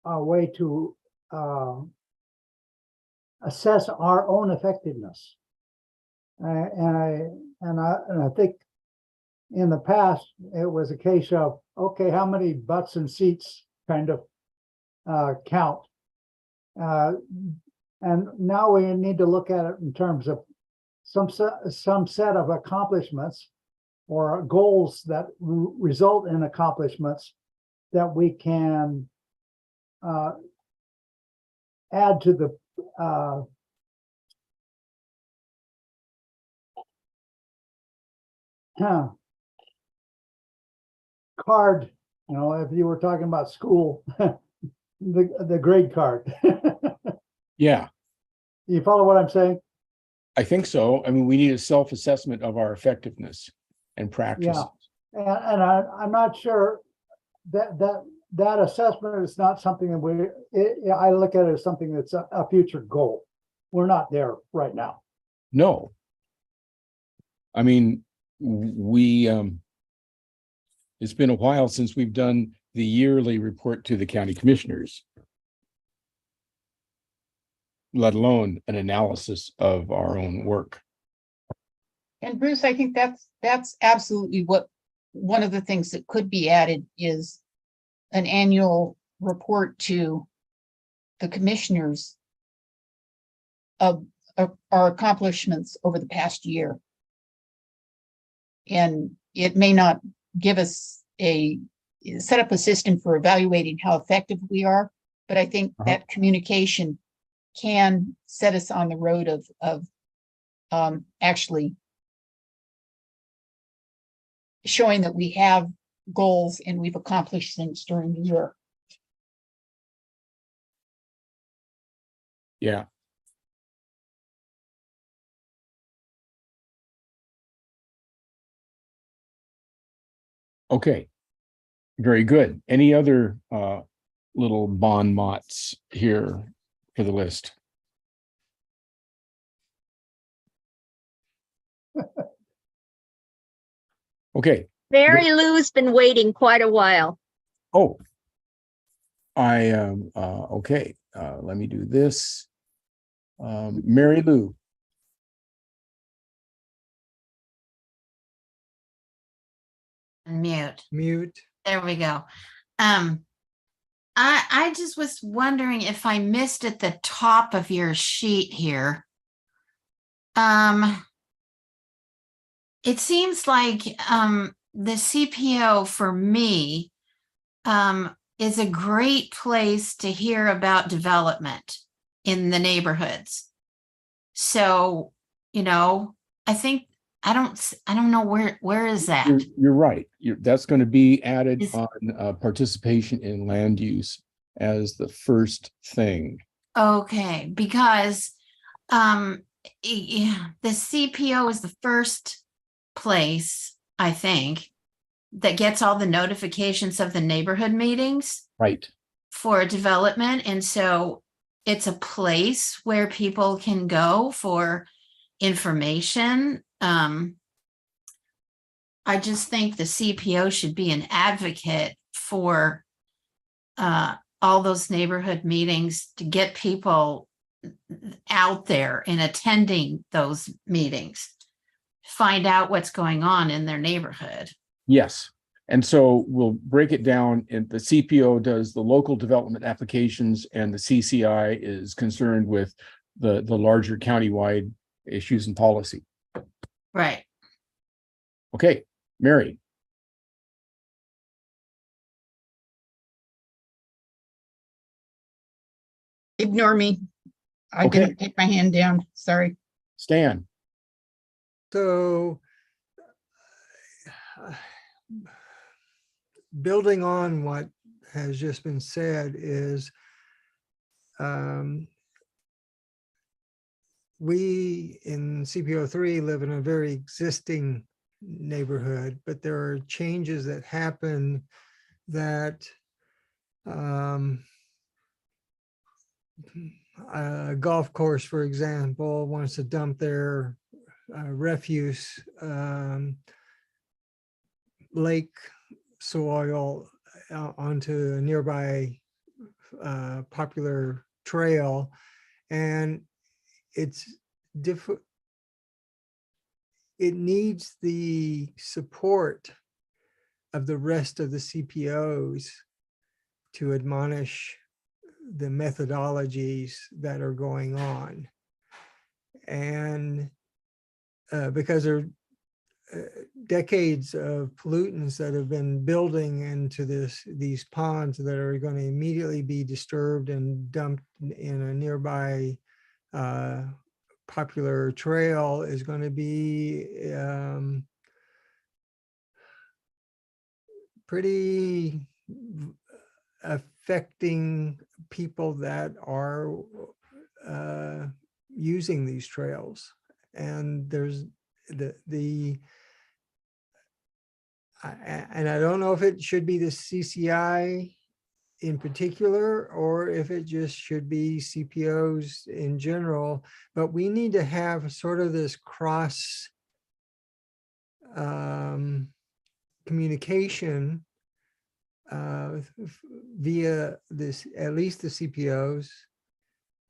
a way to assess our own effectiveness? And I think in the past it was a case of, okay, how many butts and seats kind of count. And now we need to look at it in terms of some set of accomplishments or goals that result in accomplishments that we can add to the card. You know, if you were talking about school, the grade card. Yeah, You follow what I'm saying? I think so. I mean, we need a self-assessment of our effectiveness and practice. Yeah. And I'm not sure that assessment is not something that I look at it as something that's a future goal. We're not there right now. No. I mean, it's been a while since we've done the yearly report to the county commissioners, let alone an analysis of our own work. And Bruce, I think that's absolutely what one of the things that could be added is an annual report to the commissioners of our accomplishments over the past year. And it may not give us set up a system for evaluating how effective we are, but I think that communication can set us on the road of actually showing that we have goals and we've accomplished things during the year. Yeah. Okay. Very good. Any other little bon mots here for the list? Okay. Mary Lou's been waiting quite a while. Oh, I am okay. Let me do this. Mary Lou. Mute. Mute. There we go. I just was wondering if I missed at the top of your sheet here. It seems like the CPO for me is a great place to hear about development in the neighborhoods. So, you know, I think I don't know where is that? You're right. That's going to be added Is- on participation in land use as the first thing. Okay, because yeah, the CPO is the first place, I think, that gets all the notifications of the neighborhood meetings Right. for development. And so it's a place where people can go for information. I just think the CPO should be an advocate for all those neighborhood meetings to get people out there and attending those meetings, find out what's going on in their neighborhood. Yes. And so we'll break it down, and the CPO does the local development applications, and the CCI is concerned with the larger countywide issues and policy. Right. Okay, Mary. Ignore me. I Okay. didn't take my hand down. Sorry. Stan. So building on what has just been said is we in CPO3 live in a very existing neighborhood, but there are changes that happen that a golf course, for example, wants to dump their refuse lake soil onto a nearby popular trail, and it's different. It needs the support of the rest of the CPOs to admonish the methodologies that are going on. And because there are decades of pollutants that have been building into these ponds that are going to immediately be disturbed and dumped in a nearby popular trail is going to be pretty affecting people that are using these trails. And there's and I don't know if it should be the CCI in particular, or if it just should be CPOs in general, but we need to have sort of this cross communication via this, at least the CPOs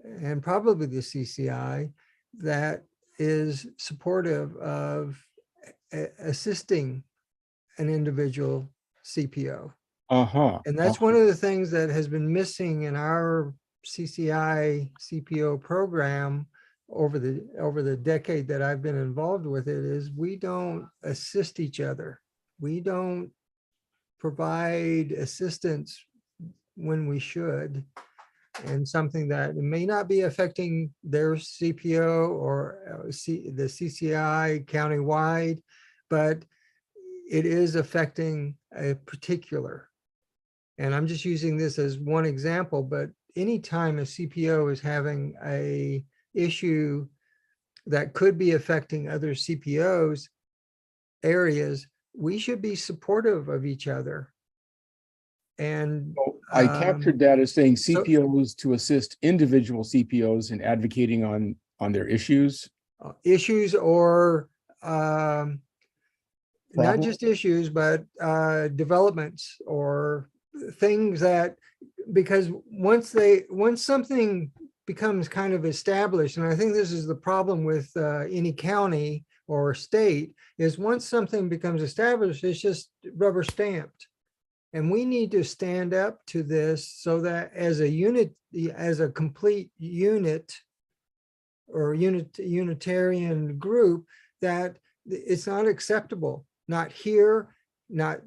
and probably the CCI, that is supportive of assisting an individual CPO. And that's one of the things that has been missing in our CCI CPO program over the decade that I've been involved with it, is we don't assist each other. We don't provide assistance when we should, and something that may not be affecting their CPO or the CCI countywide, but it is affecting a particular. And I'm just using this as one example, but anytime a CPO is having a issue that could be affecting other CPOs areas, we should be supportive of each other. And I captured that as saying so- CPOs to assist individual CPOs in advocating on their issues. issues or not Problem? just issues, but developments or things that, because once something becomes kind of established, and I think this is the problem with any county or state, is once something becomes established, it's just rubber stamped. And we need to stand up to this so that as a unit, as a complete unit or unitarian group, that it's not acceptable, not here, not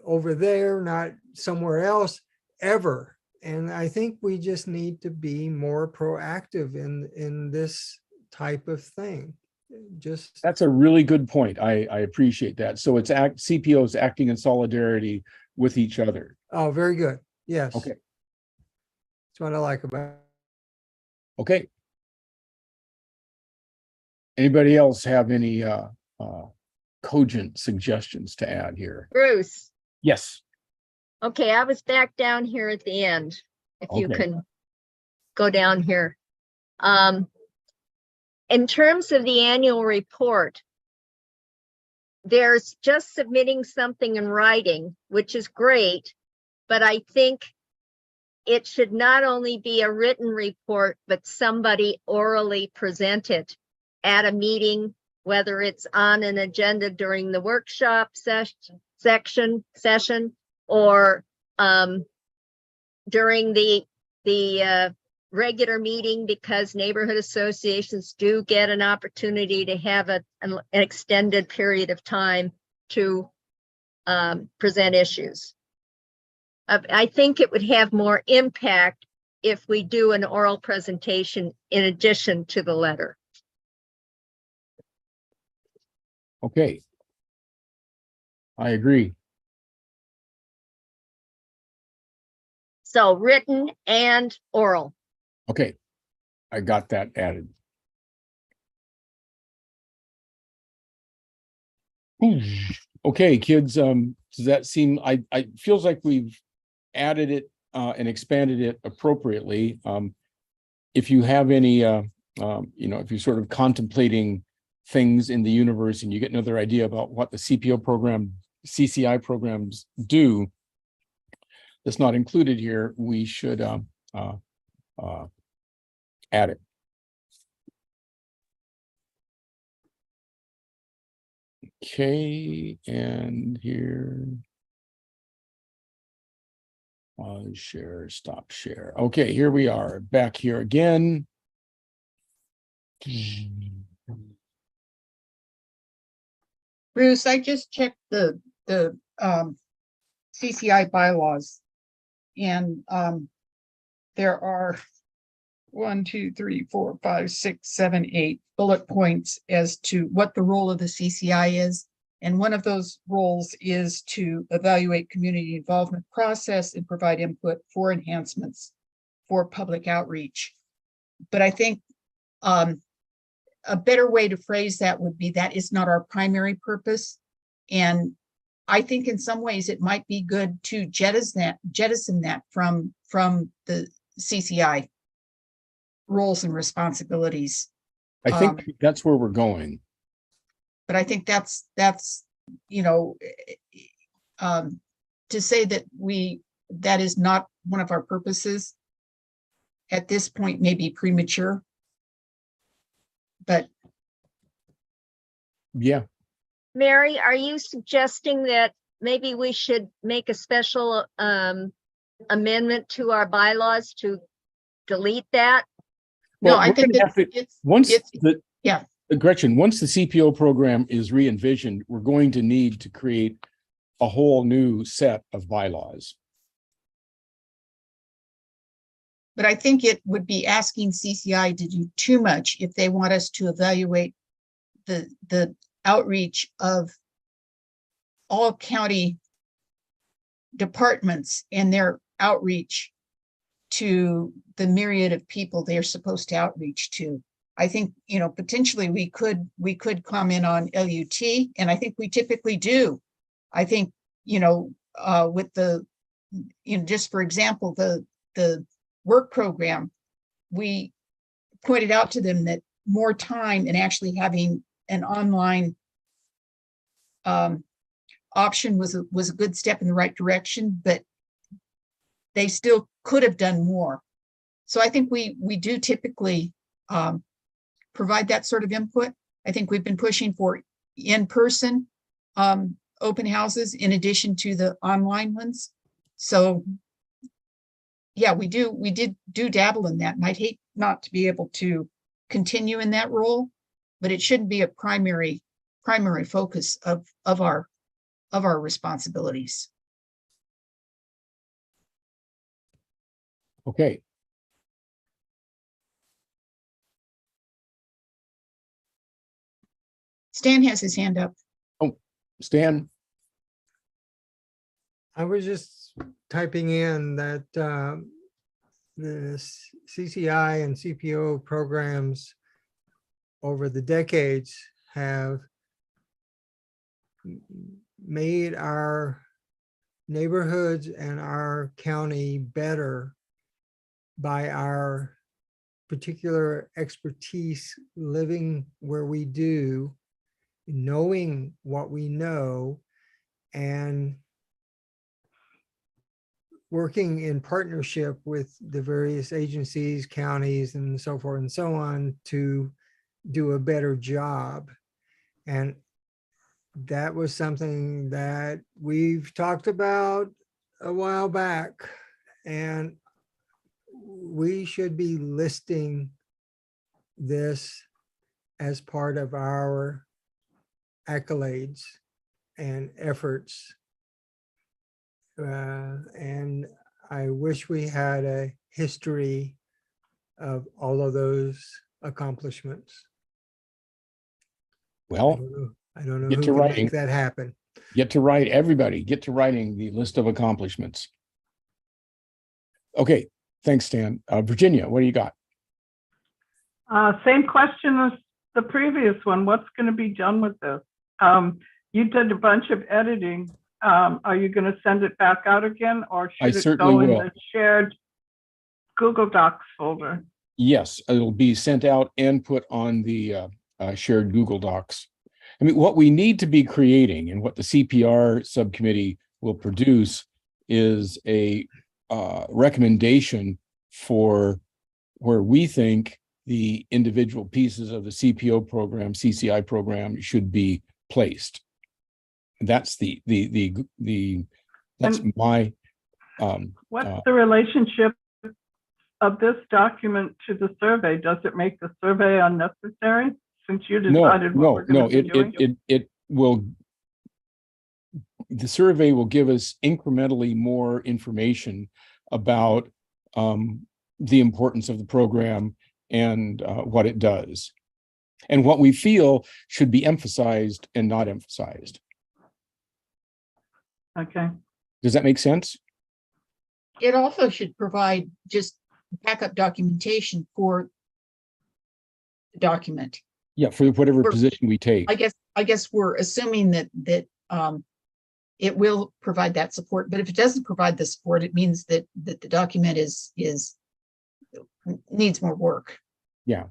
over there, not somewhere else, ever. And I think we just need to be more proactive in this type of thing. Just That's a really good point. I appreciate that. So it's CPOs acting in solidarity with each other. oh, very good. Yes. Okay. That's what I like about it. Okay. Anybody else have any cogent suggestions to add here? Bruce, Yes. okay, I was back down here at the end, if you Okay. can go down here. In terms of the annual report, there's just submitting something in writing, which is great, but I think it should not only be a written report, but somebody orally present it at a meeting, whether it's on an agenda during the workshop session, or during the regular meeting, because neighborhood associations do get an opportunity to have an extended period of time to present issues. I think it would have more impact if we do an oral presentation in addition to the letter. Okay. I agree. So written and oral. Okay. I got that added. Okay, kids, does that seem, I feels like we've added it and expanded it appropriately. If you have any if you're sort of contemplating things in the universe and you get another idea about what the CPO program, CCI programs do that's not included here, we should add it. Okay, and here. Share, stop share. Okay, here we are, back here again. Bruce, I just checked the CCI bylaws. And there are 1, 2, 3, 4, 5, 6, 7, 8 bullet points as to what the role of the CCI is. And one of those roles is to evaluate community involvement process and provide input for enhancements for public outreach. But I think a better way to phrase that would be that is not our primary purpose. And I think in some ways it might be good to jettison that from the CCI roles and responsibilities. I think that's where we're going. But I think that's to say that that is not one of our purposes at this point may be premature. But yeah. Mary, are you suggesting that maybe we should make a special amendment to our bylaws to delete that? no, Well, I think that Gretchen, once the CPO program is re-envisioned, we're going to need to create a whole new set of bylaws. But I think it would be asking CCI to do too much if they want us to evaluate the outreach of all county departments and their outreach to the myriad of people they're supposed to outreach to. I think, potentially we could comment on LUT, and I think we typically do I think, with the, just for example, the work program, we pointed out to them that more time and actually having an online option was a good step in the right direction, but they still could have done more. So I think we do typically provide that sort of input. I think we've been pushing for in-person open houses in addition to the online ones. So yeah, we did dabble in that, and I'd hate not to be able to continue in that role, but it shouldn't be a primary focus of our responsibilities. Okay. Stan has his hand up. Oh, Stan. I was just typing in that the CCI and CPO programs over the decades have made our neighborhoods and our county better by our particular expertise, living where we do, knowing what we know, and working in partnership with the various agencies, counties, and so forth and so on to do a better job. And that was something that we've talked about a while back, and we should be listing this as part of our accolades and efforts. And I wish we had a history of all of those accomplishments. Well, I don't know get who to can writing. make that happen. Get to write, everybody, get to writing the list of accomplishments. Okay, thanks, Stan. Virginia, what do you got? Same question as the previous one. What's going to be done with this? You did a bunch of editing. Are you going to send it back out again, or I should it certainly go in will. the shared Google Docs folder? Yes, it'll be sent out and put on the shared Google Docs. I mean, what we need to be creating and what the CPR subcommittee will produce is a recommendation for where we think the individual pieces of the CPO program, CCI program should be placed. That's that's And my what's the relationship of this document to the survey? Does it make the survey unnecessary since you decided what we're going to be doing? It will. The survey will give us incrementally more information about the importance of the program and what it does, and what we feel should be emphasized and not emphasized. Okay. Does that make sense? It also should provide just backup documentation for the document. Yeah, for whatever position we take. I guess we're assuming that it will provide that support, but if it doesn't provide the support, it means that the document needs more work. Yeah.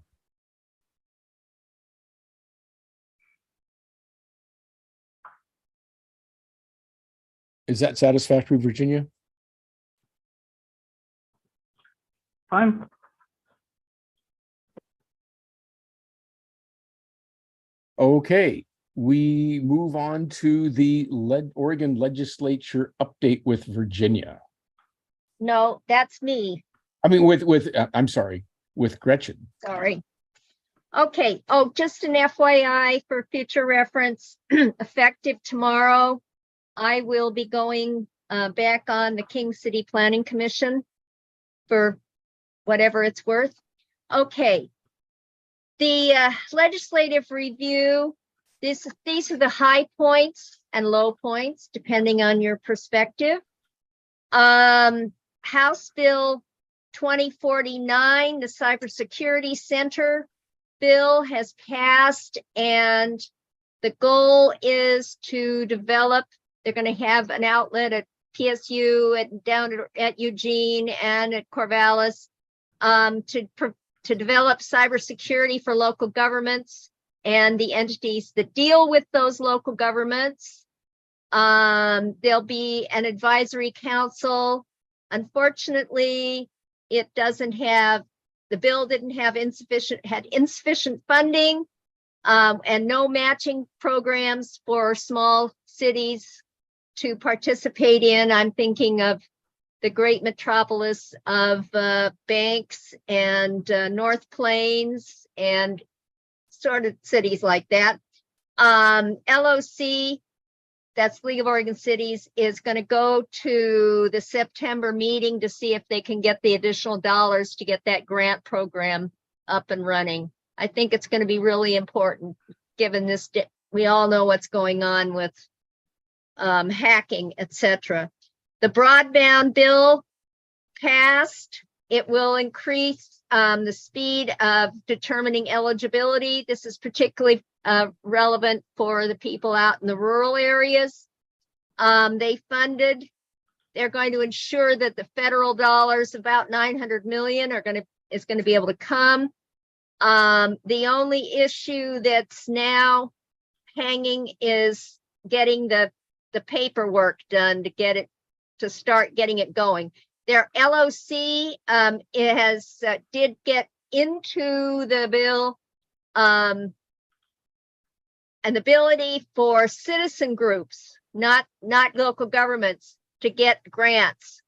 Is that satisfactory, Virginia? Fine. Okay, we move on to the Oregon legislature update with Virginia. No, that's me. I mean, I'm sorry, with Gretchen. Sorry. Okay. Oh, just an FYI for future reference, effective tomorrow, I will be going back on the King City Planning Commission for whatever it's worth. Okay. The legislative review, these are the high points and low points, depending on your perspective. House Bill 2049, the Cybersecurity Center bill has passed, and the goal is to develop They're going to have an outlet at PSU, down at Eugene and at Corvallis, to develop cybersecurity for local governments and the entities that deal with those local governments. There'll be an advisory council. Unfortunately, it doesn't have, the bill didn't have insufficient funding, and no matching programs for small cities to participate in. I'm thinking of the great metropolis of Banks and North Plains and sort of cities like that. LOC, that's League of Oregon Cities, is going to go to the September meeting to see if they can get the additional dollars to get that grant program up and running. I think it's going to be really important given this, we all know what's going on with hacking, etc. The broadband bill passed. It will increase the speed of determining eligibility. This is particularly relevant for the people out in the rural areas. They're going to ensure that the federal dollars, about 900 million, is going to be able to come. The only issue that's now hanging is getting the paperwork done to get it, to start getting it going. Their LOC, it has did get into the bill an ability for citizen groups, not local governments, to get grants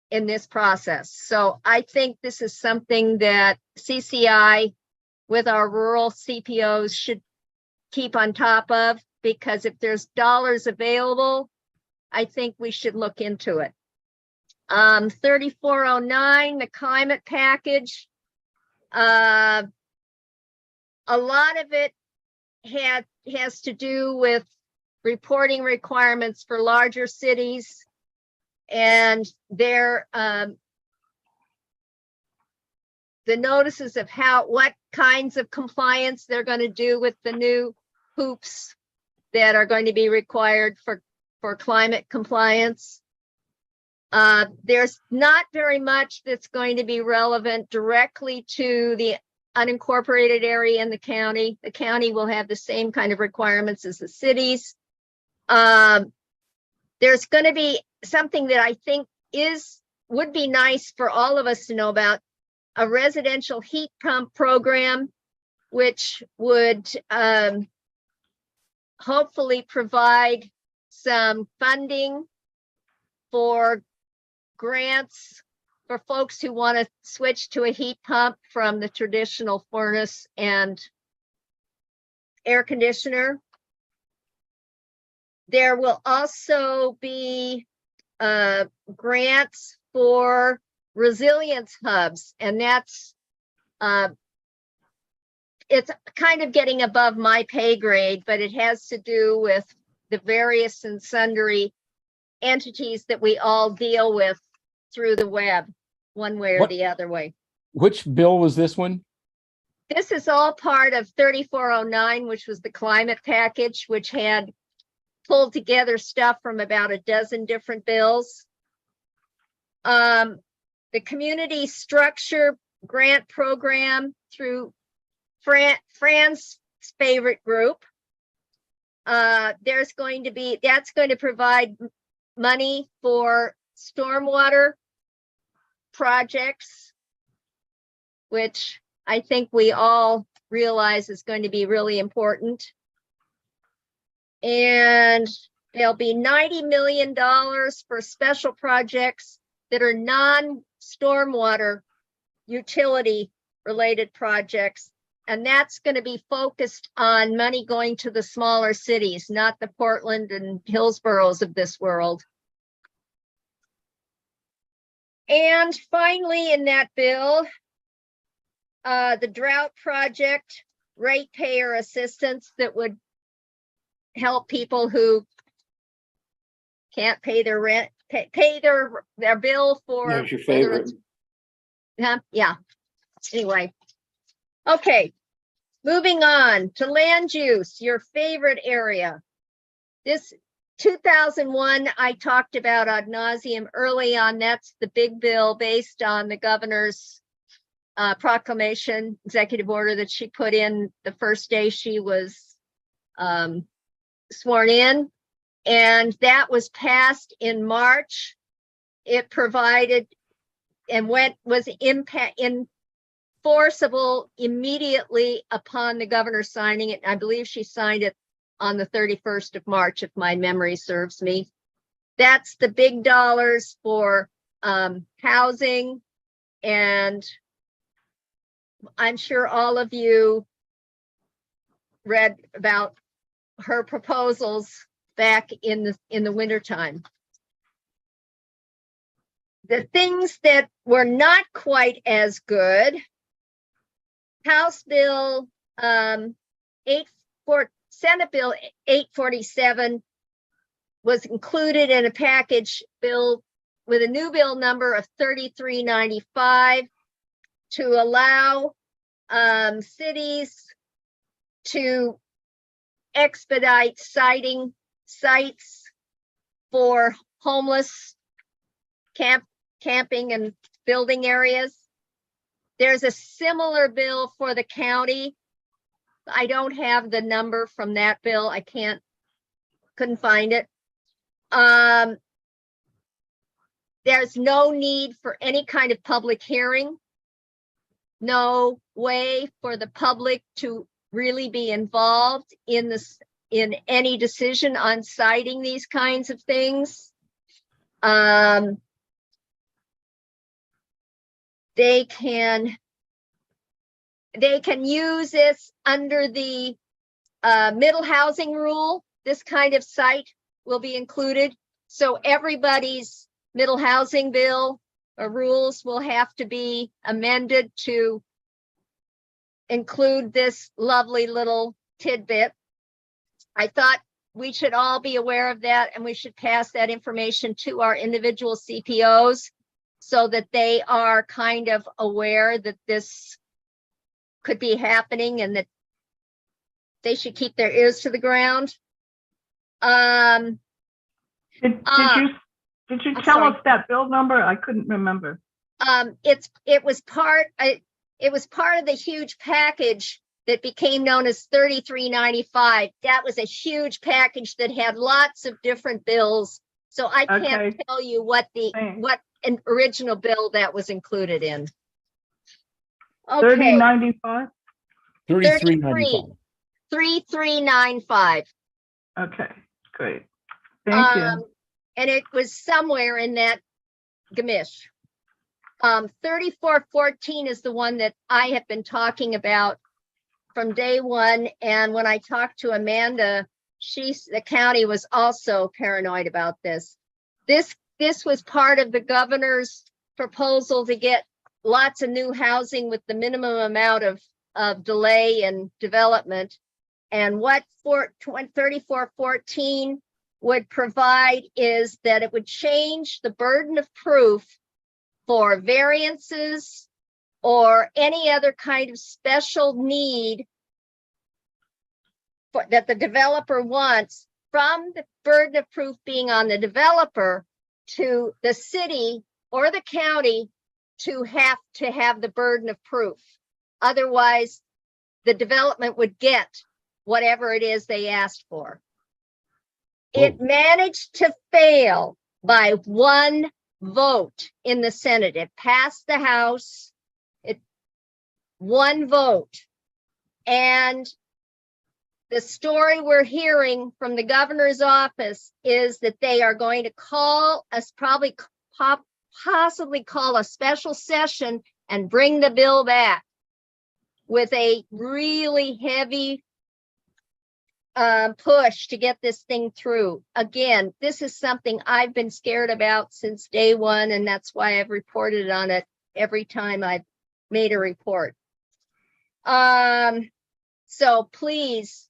in this process. So I think this is something that CCI with our rural CPOs should keep on top of, because if there's dollars available, I think we should look into it. 3409, the climate package. A lot of it has to do with reporting requirements for larger cities and their the notices of what kinds of compliance they're going to do with the new hoops that are going to be required for climate compliance. There's not very much that's going to be relevant directly to the unincorporated area in the county. The county will have the same kind of requirements as the cities. There's going to be something that I think would be nice for all of us to know about, a residential heat pump program, which would hopefully provide some funding for grants for folks who want to switch to a heat pump from the traditional furnace and air conditioner. There will also be grants for resilience hubs, and that's it's kind of getting above my pay grade, but it has to do with the various and sundry entities that we all deal with through the web, one way or the other way. Which bill was this one? This is all part of 3409, which was the climate package, which had pulled together stuff from about a dozen different bills. The community structure grant program through Fran's favorite group. That's going to provide money for stormwater projects, which I think we all realize is going to be really important. And there'll be $90 million for special projects that are non-stormwater utility related projects. And that's going to be focused on money going to the smaller cities, not the Portland and Hillsboroughs of this world. And finally, in that bill, the drought project, ratepayer assistance that would help people who can't pay their rent, pay their bill for. There's your favorite. Yeah. Anyway. Okay. Moving on to land use, your favorite area. This 2001, I talked about ad nauseum early on. That's the big bill based on the governor's proclamation, executive order that she put in the first day she was sworn in. And that was passed in March. It provided and was enforceable immediately upon the governor signing it. I believe she signed it on the 31st of March, if my memory serves me. That's the big dollars for housing. And I'm sure all of you read about her proposals back in the wintertime. The things that were not quite as good, House Bill Senate Bill 847 was included in a package bill with a new bill number of 3395 to allow cities to expedite siting sites for homeless camping and building areas. There's a similar bill for the county. I don't have the number from that bill. I couldn't find it. There's no need for any kind of public hearing. No way for the public to really be involved in any decision on citing these kinds of things. They can use this under the middle housing rule. This kind of site will be included. So everybody's middle housing bill or rules will have to be amended to include this lovely little tidbit. I thought we should all be aware of that, and we should pass that information to our individual CPOs so that they are kind of aware that this could be happening and that they should keep their ears to the ground. Did you I'm tell sorry. us that bill number? I couldn't remember. It was part of the huge package that became known as 3395. That was a huge package that had lots of different bills. So I can't Okay. tell you what an original bill that was included in. Okay, 3095? 3395. 3395. Okay, great. Thank you. And it was somewhere in that gamish. 3414 is the one that I have been talking about from day one. And when I talked to Amanda, the county was also paranoid about this. This was part of the governor's proposal to get lots of new housing with the minimum amount of delay and development. And what 3414 would provide is that it would change the burden of proof for variances or any other kind of special need that the developer wants, from the burden of proof being on the developer to the city or the county to have the burden of proof. Otherwise, the development would get whatever it is they asked for. It managed to fail by one vote in the Senate. It passed the House, one vote. And the story we're hearing from the governor's office is that they are going to possibly call a special session and bring the bill back with a really heavy push to get this thing through. Again, this is something I've been scared about since day one, and that's why I've reported on it every time I've made a report. So please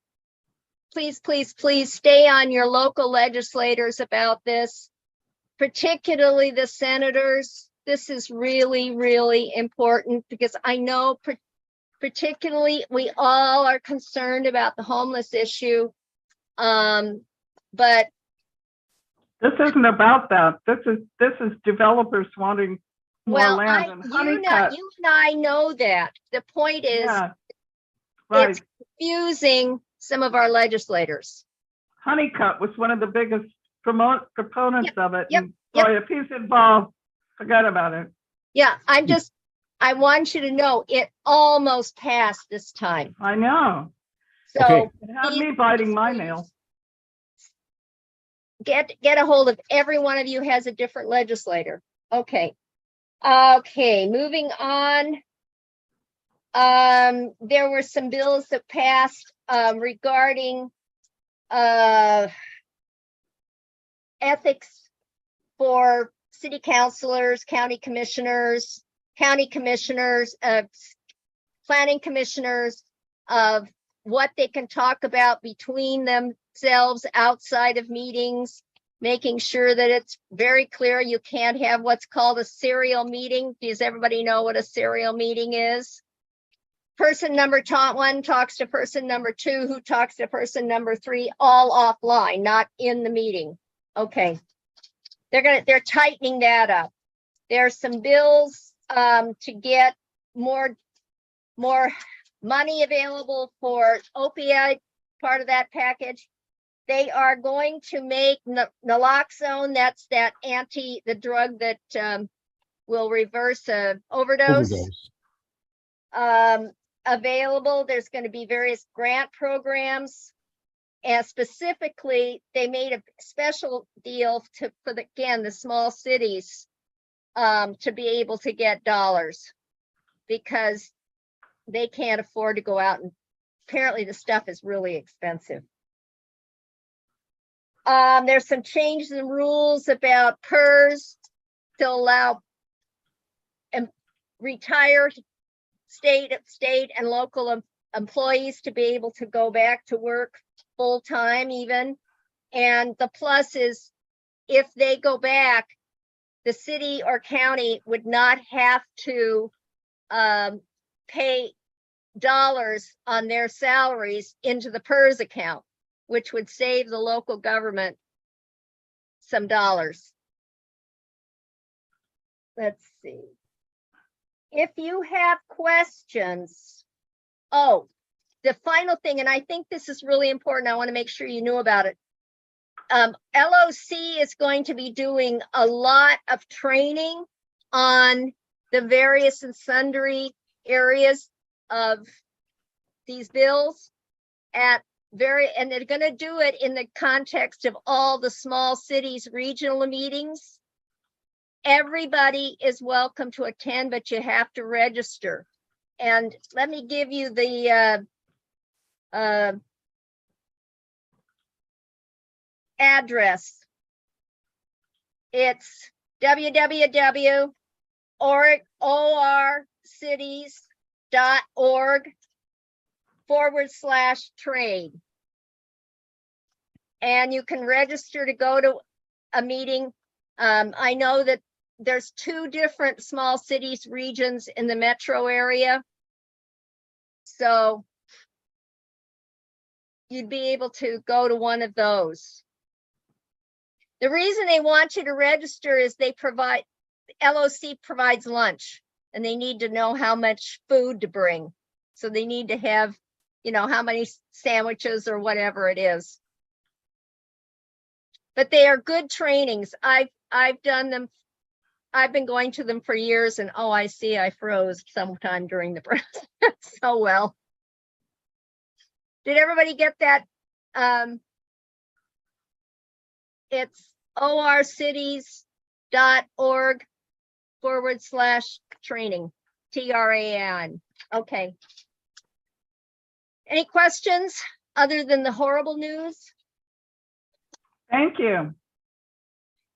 stay on your local legislators about this, particularly the senators. This is really, really important because I know particularly we all are concerned about the homeless issue. But This isn't about that. This is developers wanting more Well, land and Honeycutt. you and I know that. The point is, Yeah, right. it's confusing some of our legislators. Honeycutt was one of the biggest proponents of it. yep, And yep. boy, if he's involved, forget about it. Yeah, I want you to know it almost passed this time. I know. So Okay. It had me biting my nails. get a hold of every one of you has a different legislator. Okay. Okay, moving on. There were some bills that passed regarding ethics for city councilors, county commissioners, planning commissioners, of what they can talk about between themselves outside of meetings, making sure that it's very clear you can't have what's called a serial meeting. Does everybody know what a serial meeting is? Person number one talks to person number two, who talks to person number three, all offline, not in the meeting. Okay. They're tightening that up. There's some bills to get more money available for opioid, part of that package. They are going to make naloxone, that's the drug that will reverse a overdose. Available. There's going to be various grant programs. And specifically, they made a special deal for the small cities to be able to get dollars, because they can't afford to go out, and apparently the stuff is really expensive. There's some changes in rules about PERS to allow retired state and local employees to be able to go back to work full time even. And the plus is, if they go back, the city or county would not have to pay dollars on their salaries into the PERS account, which would save the local government some dollars. Let's see. If you have questions, the final thing, and I think this is really important, I want to make sure you knew about it. LOC is going to be doing a lot of training on the various and sundry areas of these bills and they're going to do it in the context of all the small cities regional meetings. Everybody is welcome to attend, but you have to register. And let me give you the address. It's www.orgcities.org/trade. And you can register to go to a meeting. I know that there's 2 different small cities regions in the metro area. So you'd be able to go to one of those. The reason they want you to register is LOC provides lunch, and they need to know how much food to bring. So they need to have, how many sandwiches or whatever it is. But they are good trainings. I've done them. I've been going to them for years, and I see I froze sometime during the breath. So well. Did everybody get that? It's orgcities.org/training, TRAN. Okay. Any questions other than the horrible news? Thank you.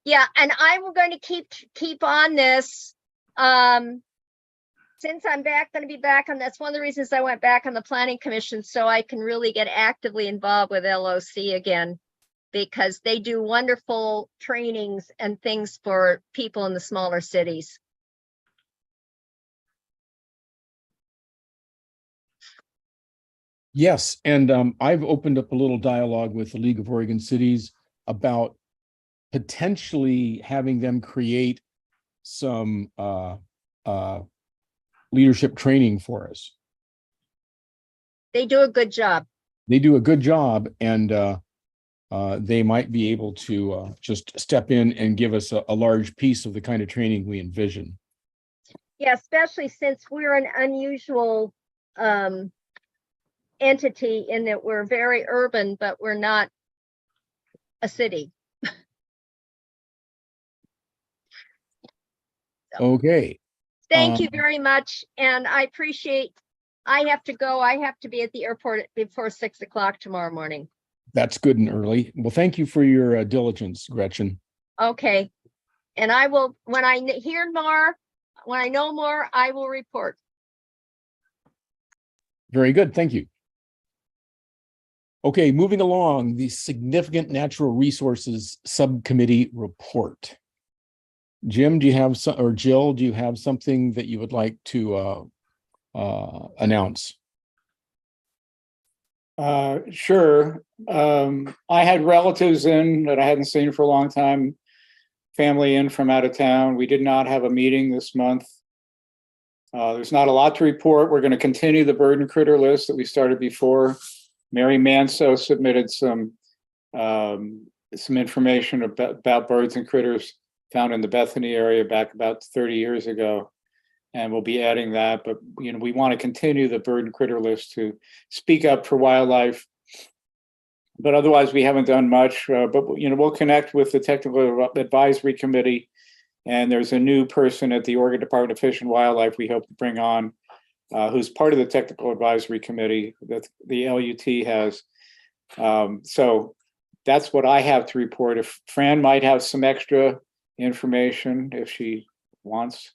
Yeah, and I'm going to keep on this. Since I'm going to be back on, that's one of the reasons I went back on the planning commission, so I can really get actively involved with LOC again, because they do wonderful trainings and things for people in the smaller cities. Yes, and I've opened up a little dialogue with the League of Oregon Cities about potentially having them create some leadership training for us. They do a good job. They do a good job, and they might be able to just step in and give us a large piece of the kind of training we envision. Yeah, especially since we're an unusual entity in that we're very urban, but we're not a city. Okay. Thank you very much. And I appreciate, I have to go. I have to be at the airport before 6 o'clock tomorrow morning. That's good and early. Well, thank you for your diligence, Gretchen. Okay. And I will, when I hear more, when I know more, I will report. Very good. Thank you. Okay, moving along, the Significant Natural Resources Subcommittee report. Jim, do you have some, or Jill, do you have something that you would like to announce? Sure. I had relatives in that I hadn't seen for a long time, family in from out of town. We did not have a meeting this month. There's not a lot to report. We're going to continue the bird and critter list that we started before. Mary Manso submitted some information about birds and critters found in the Bethany area back about 30 years ago. And we'll be adding that, but we want to continue the bird and critter list to speak up for wildlife. But otherwise, we haven't done much. But we'll connect with the Technical Advisory Committee, and there's a new person at the Oregon Department of Fish and Wildlife we hope to bring on, who's part of the Technical Advisory Committee that the LUT has. So that's what I have to report. If Fran might have some extra information if she wants.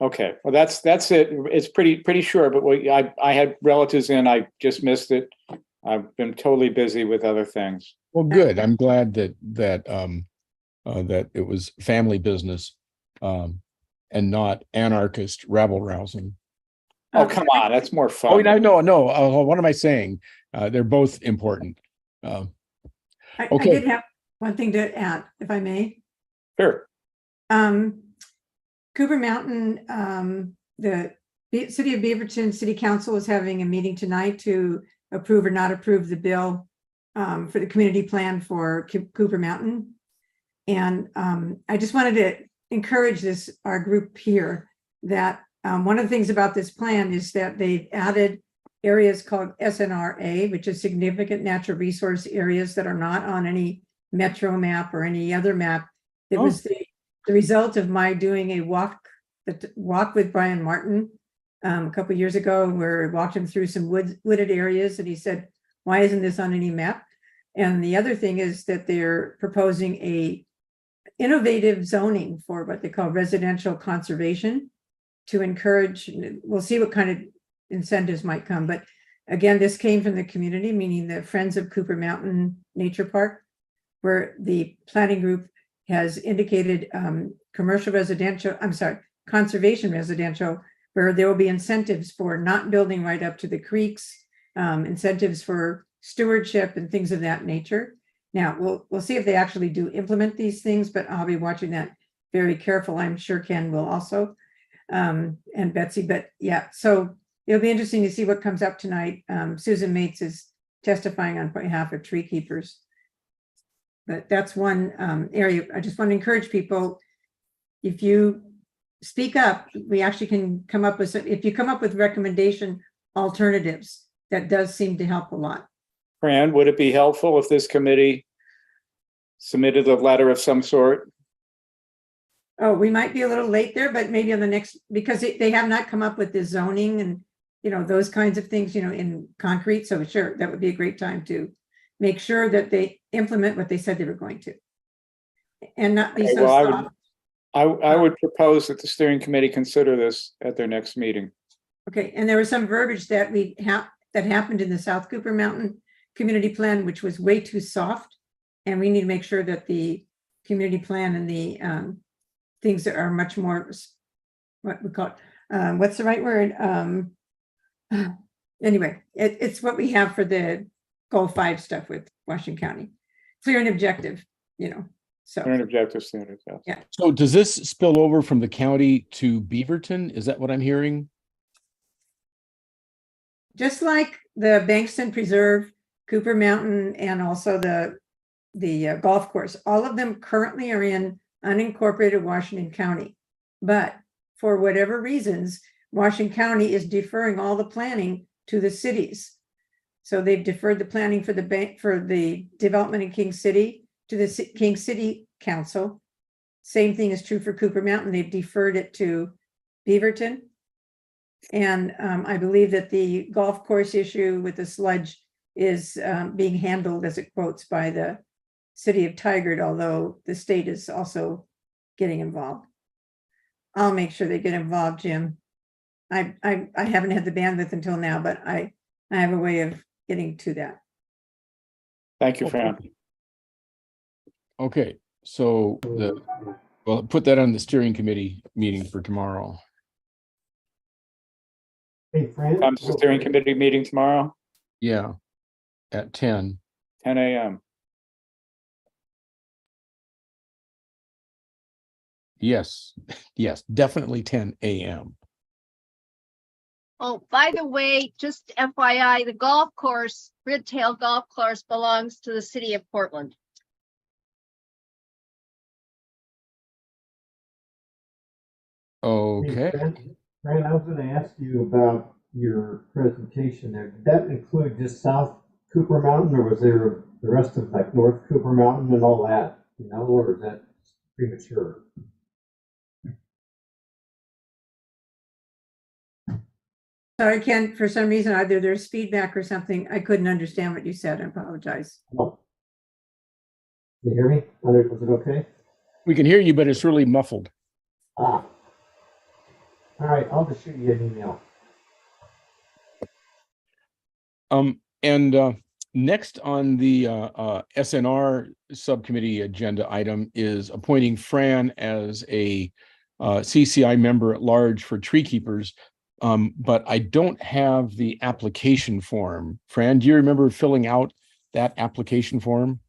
Okay, well, that's it. It's pretty short, but I had relatives in. I just missed it. I've been totally busy with other things. Well, good. I'm glad that it was family business and not anarchist rabble rousing. Oh, come on, that's more fun. Oh, no. What am I saying? They're both important. I Okay. did have one thing to add, if I may. Sure. Cooper Mountain, the City of Beaverton City Council is having a meeting tonight to approve or not approve the bill for the community plan for Cooper Mountain. And I just wanted to encourage our group here, that one of the things about this plan is that they've added areas called SNRA, which is significant natural resource areas that are not on any metro map or any other map. It was the result of my doing a walk with Brian Martin a couple of years ago, where I walked him through some wooded areas, and he said, "Why isn't this on any map?" And the other thing is that they're proposing a innovative zoning for what they call residential conservation to encourage. We'll see what kind of incentives might come, but again, this came from the community, meaning the Friends of Cooper Mountain Nature Park, where the planning group has indicated conservation residential, where there will be incentives for not building right up to the creeks, incentives for stewardship and things of that nature. Now, we'll see if they actually do implement these things, but I'll be watching that very careful. I'm sure Ken will also, and Betsy, but yeah, so it'll be interesting to see what comes up tonight. Susan Mates is testifying on behalf of tree keepers. But that's one area. I just want to encourage people, if you speak up, we actually can come up with, if you come up with recommendation alternatives, that does seem to help a lot. Fran, would it be helpful if this committee submitted a letter of some sort? Oh, we might be a little late there, but maybe on the next, because they have not come up with the zoning and, those kinds of things, in concrete. So sure, that would be a great time to make sure that they implement what they said they were going to, and not be so soft. I would propose that the steering committee consider this at their next meeting. Okay, and there was some verbiage that that happened in the South Cooper Mountain Community Plan, which was way too soft, and we need to make sure that the community plan and the things that are much more, what we call it, what's the right word? Anyway, it's what we have for the goal 5 stuff with Washington County. Clear and objective, so. Clear and objective standards, yes. Yeah. So does this spill over from the county to Beaverton? Is that what I'm hearing? Just like the Bankston Preserve, Cooper Mountain, and also the golf course, all of them currently are in unincorporated Washington County. But for whatever reasons, Washington County is deferring all the planning to the cities. So they've deferred the planning for the development in King City to the King City Council. Same thing is true for Cooper Mountain. They've deferred it to Beaverton. And I believe that the golf course issue with the sludge is being handled, as it quotes, by the city of Tigard, although the state is also getting involved. I'll make sure they get involved, Jim. I haven't had the bandwidth until now, but I have a way of getting to that. Thank you, Fran. Okay, so well, put that on the steering committee meeting for tomorrow. Hey, Fran. Comes to the steering committee meeting tomorrow, Yeah, at 10. 10 a.m. Yes, yes, definitely 10 a.m. Oh, by the way, just FYI, the golf course, Ridtail Golf Course belongs to the city of Portland. Okay. Fran, I was going to ask you about your presentation there. Did that include just South Cooper Mountain, or was there the rest of like North Cooper Mountain and all that, or is that premature? Sorry, Ken, for some reason, either there's feedback or something. I couldn't understand what you said. I apologize. Oh. Can you hear me? Was it okay? We can hear you, but it's really muffled. Ah. All right, I'll just shoot you an email. And next on the SNR subcommittee agenda item is appointing Fran as a CCI member at large for tree keepers. But I don't have the application form. Fran, do you remember filling out that application form?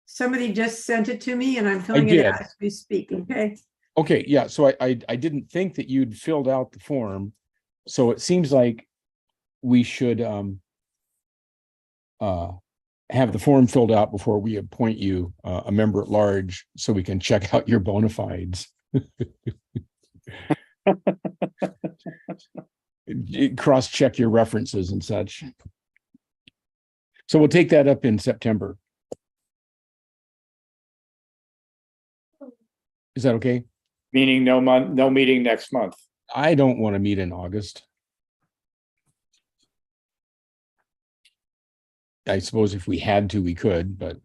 Somebody just sent it to me and I'm filling it out as we speak, okay? Okay, yeah, so I didn't think that you'd filled out the form. So it seems like we should have the form filled out before we appoint you a member at large so we can check out your bona fides. Cross-check your references and such. So we'll take that up in September. Is that okay? Meaning no meeting next month. I don't want to meet in August. I suppose if we had to, we could, but.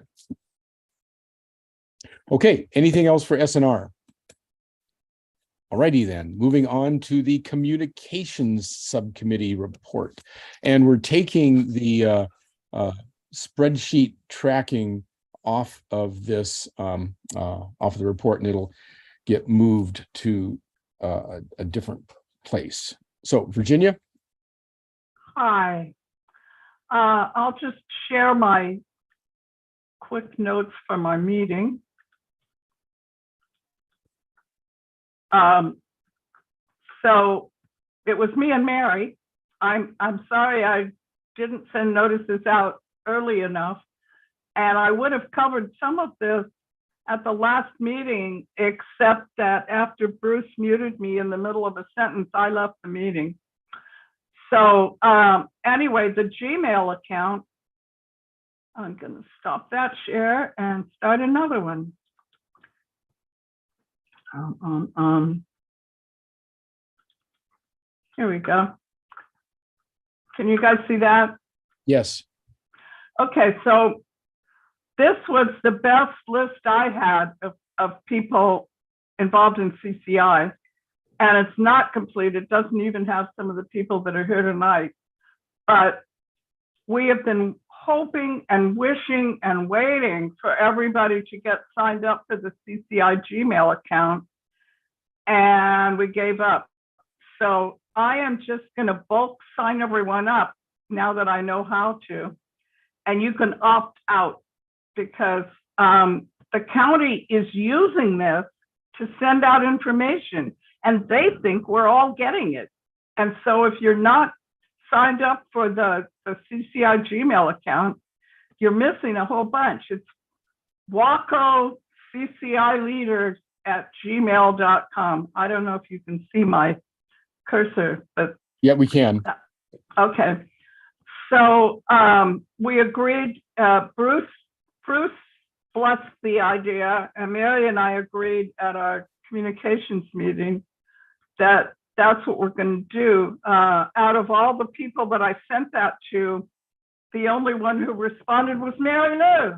Okay, anything else for SNR? Alrighty then, moving on to the communications subcommittee report. And we're taking the spreadsheet tracking off of this, off the report, and it'll get moved to a different place. So Virginia? Hi. I'll just share my quick notes from our meeting. So it was me and Mary. I'm sorry I didn't send notices out early enough, and I would have covered some of this at the last meeting, except that after Bruce muted me in the middle of a sentence, I left the meeting. So anyway, the Gmail account, I'm going to stop that share and start another one. Here we go. Can you guys see that? Yes. Okay, so this was the best list I had of people involved in CCI, and it's not complete. It doesn't even have some of the people that are here tonight, but we have been hoping and wishing and waiting for everybody to get signed up for the CCI Gmail account, and we gave up. So I am just going to bulk sign everyone up. now that I know how to. And you can opt out because the county is using this to send out information and they think we're all getting it. And so if you're not signed up for the CCI Gmail account, you're missing a whole bunch. It's Waco CCI leaders at gmail.com. I don't know if you can see my cursor, but Yeah, we can. okay. So we agreed, Bruce blessed the idea, and Mary and I agreed at our communications meeting that that's what we're going to do. Out of all the people that I sent that to, the only one who responded was Mary Lou.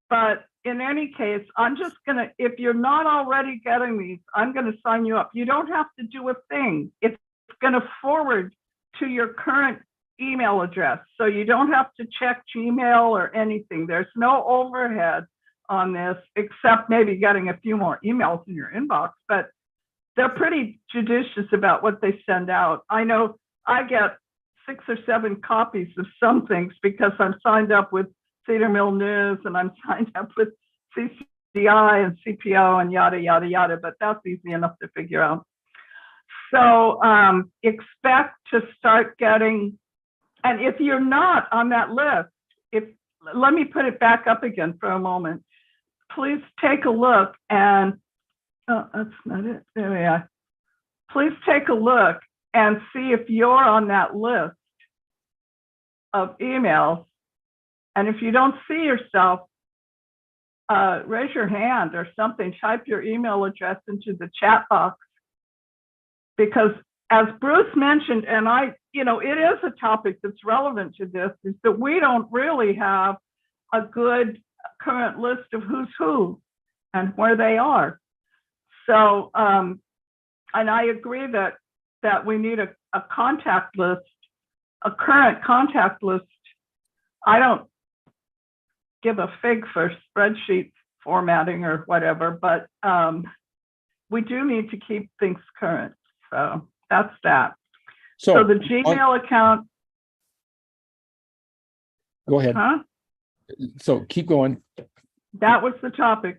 But in any case, I'm just gonna, if you're not already getting these, I'm gonna sign you up. You don't have to do a thing. It's gonna forward to your current email address. So you don't have to check Gmail or anything. There's no overhead on this, except maybe getting a few more emails in your inbox, but they're pretty judicious about what they send out. I know I get 6 or 7 copies of some things because I'm signed up with Cedar Mill News and I'm signed up with CCI and CPO and yada, yada, yada, but that's easy enough to figure out. So expect to start getting, and if you're not on that list, let me put it back up again for a moment. Please take a look and, oh, that's not it, there we are. Please take a look and see if you're on that list of emails. And if you don't see yourself, raise your hand or something, type your email address into the chat box. Because as Bruce mentioned, and it is a topic that's relevant to this, is that we don't really have a good current list of who's who and where they are. So, and I agree that we need a contact list, a current contact list. I don't give a fig for spreadsheet formatting or whatever, but we do need to keep things current. So that's that. So the Gmail account. Go ahead. Huh? So keep going. That was the topic.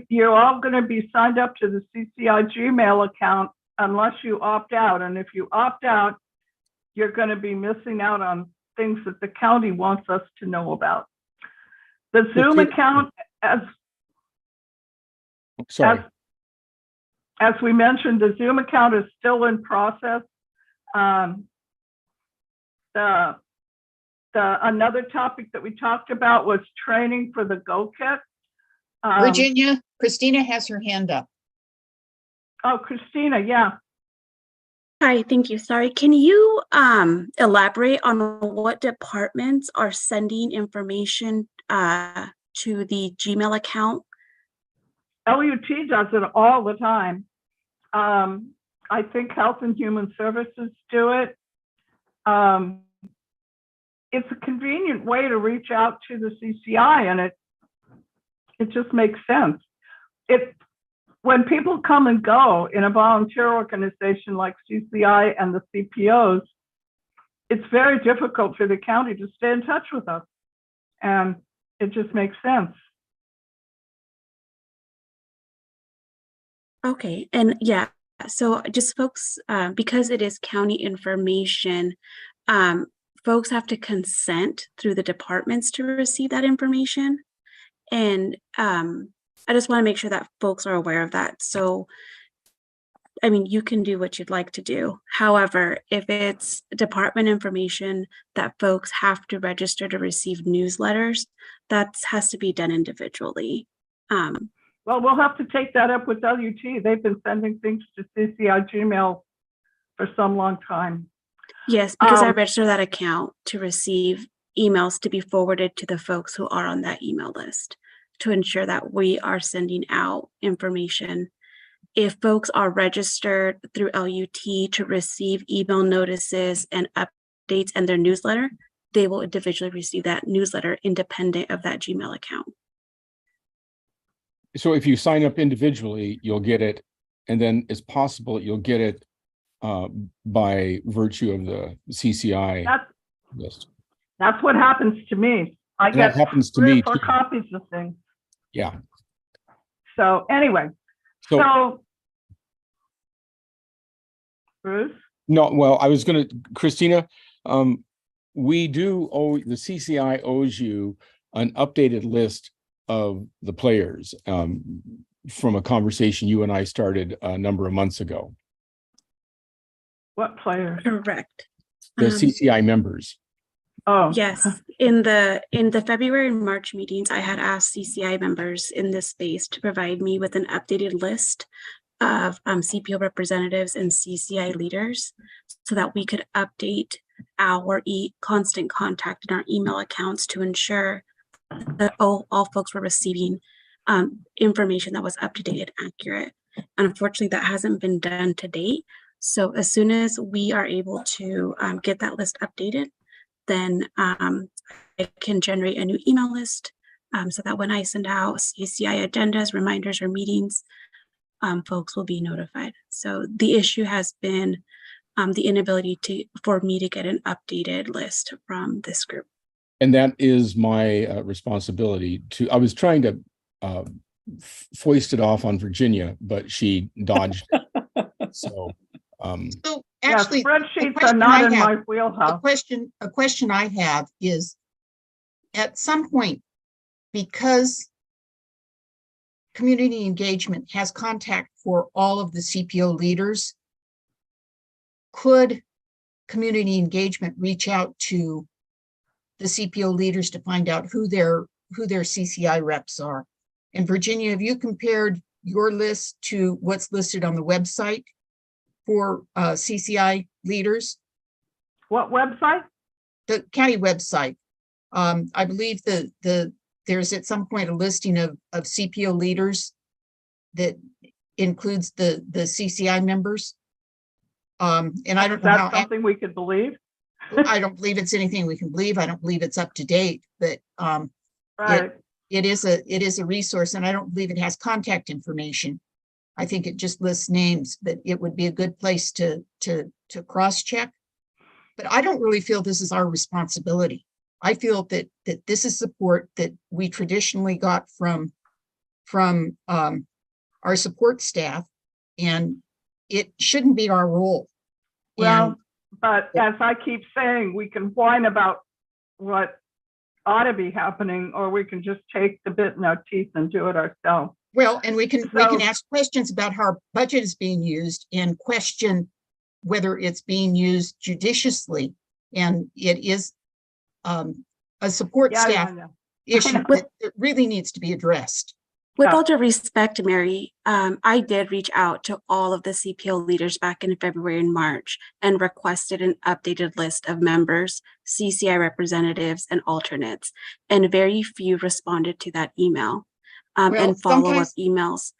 You're all going to be signed up to the CCI Gmail account unless you opt out. And if you opt out, you're going to be missing out on things that the county wants us to know about. The Zoom account, as we mentioned, the Zoom account is still in process. Another topic that we talked about was training for the Go Kit. Virginia, Christina has her hand up. Oh, Christina, yeah. Hi, thank you. Sorry, can you elaborate on what departments are sending information to the Gmail account? LUT does it all the time. I think Health and Human Services do it. It's a convenient way to reach out to the CCI, and it just makes sense. When people come and go in a volunteer organization like CCI and the CPOs, it's very difficult for the county to stay in touch with us, and it just makes sense. Okay, and yeah, so just folks, because it is county information, folks have to consent through the departments to receive that information. And I just want to make sure that folks are aware of that. So, I mean, you can do what you'd like to do. However, if it's department information that folks have to register to receive newsletters, that has to be done individually. Well, we'll have to take that up with LUT. They've been sending things to CCI Gmail for some long time. Yes, because I register that account to receive emails to be forwarded to the folks who are on that email list to ensure that we are sending out information. If folks are registered through LUT to receive email notices and updates and their newsletter, they will individually receive that newsletter independent of that Gmail account. So if you sign up individually, you'll get it. And then it's possible you'll get it by virtue of the CCI That's, list. that's what happens to me. I And that get happens to 3 or me 4 too. copies of things. Yeah. So anyway, So so Bruce? no, well, I was going to, Christina, we do owe, the CCI owes you an updated list of the players from a conversation you and I started a number of months ago. What player? Correct. The CCI members. Oh. Yes, in the February and March meetings, I had asked CCI members in this space to provide me with an updated list of CPO representatives and CCI leaders so that we could update our constant contact in our email accounts to ensure that all folks were receiving information that was up to date and accurate. And unfortunately, that hasn't been done to date. So as soon as we are able to get that list updated, then I can generate a new email list so that when I send out CCI agendas, reminders, or meetings, folks will be notified. So the issue has been the inability for me to get an updated list from this group. And that is my responsibility to, I was trying to foist it off on Virginia, but she dodged it. So, So Yeah, actually, the spreadsheets are question not I in have- my a wheelhouse. question I have is, at some point, because community engagement has contact for all of the CPO leaders, could community engagement reach out to the CPO leaders to find out who their CCI reps are? And Virginia, have you compared your list to what's listed on the website for CCI leaders? What website? The county website. I believe there's at some point a listing of CPO leaders that includes the CCI members. And I don't Is know how, that something we could believe? I don't believe it's anything we can believe. I don't believe it's up to date, but Right. it is a resource, and I don't believe it has contact information. I think it just lists names, but it would be a good place to cross-check. But I don't really feel this is our responsibility. I feel that this is support that we traditionally got from our support staff, and it shouldn't be our role. Well, but as I keep saying, we can whine about what ought to be happening, or we can just take the bit in our teeth and do it ourselves. Well, and we can So- ask questions about how our budget is being used and question whether it's being used judiciously. And it is a support Yeah, staff yeah. issue know. that really needs to be addressed. With Yeah. all due respect, Mary, I did reach out to all of the CPO leaders back in February and March and requested an updated list of members, CCI representatives, and alternates, and very few responded to that email Well, and follow-up sometimes- emails.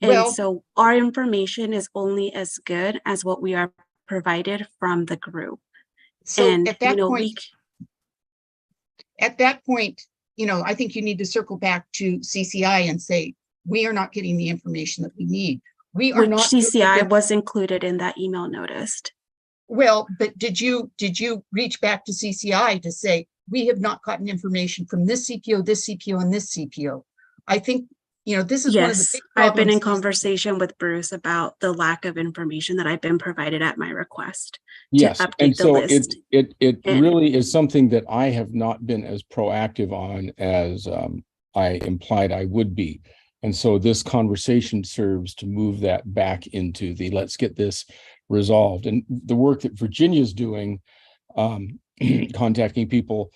Well- And so our information is only as good as what we are provided from the group. So And, at that point, I think you need to circle back to CCI and say, we are not getting the information that we need. We are which not. CCI was included in that email notice. Well, but did you reach back to CCI to say, we have not gotten information from this CPO, and this CPO? I think, this is one of the Yes, big I've been in problems. conversation with Bruce about the lack of information that I've been provided at my request. yes, update and the so list. it And- really is something that I have not been as proactive on as I implied I would be. And so this conversation serves to move that back into the let's get this resolved. And the work that Virginia's doing, contacting people,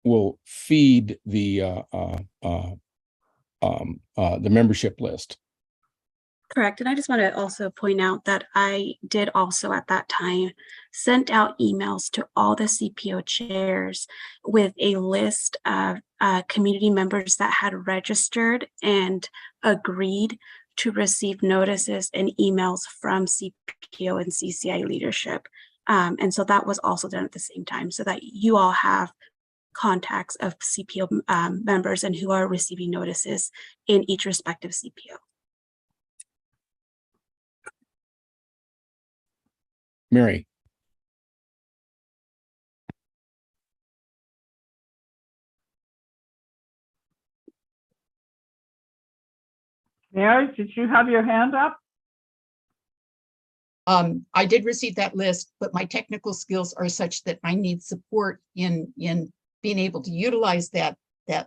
will feed the membership list. Correct. And I just want to also point out that I did also at that time sent out emails to all the CPO chairs with a list of community members that had registered and agreed to receive notices and emails from CPO and CCI leadership. And so that was also done at the same time so that you all have contacts of CPO members and who are receiving notices in each respective CPO. Mary. Mary, did you have your hand up? I did receive that list, but my technical skills are such that I need support in being able to utilize that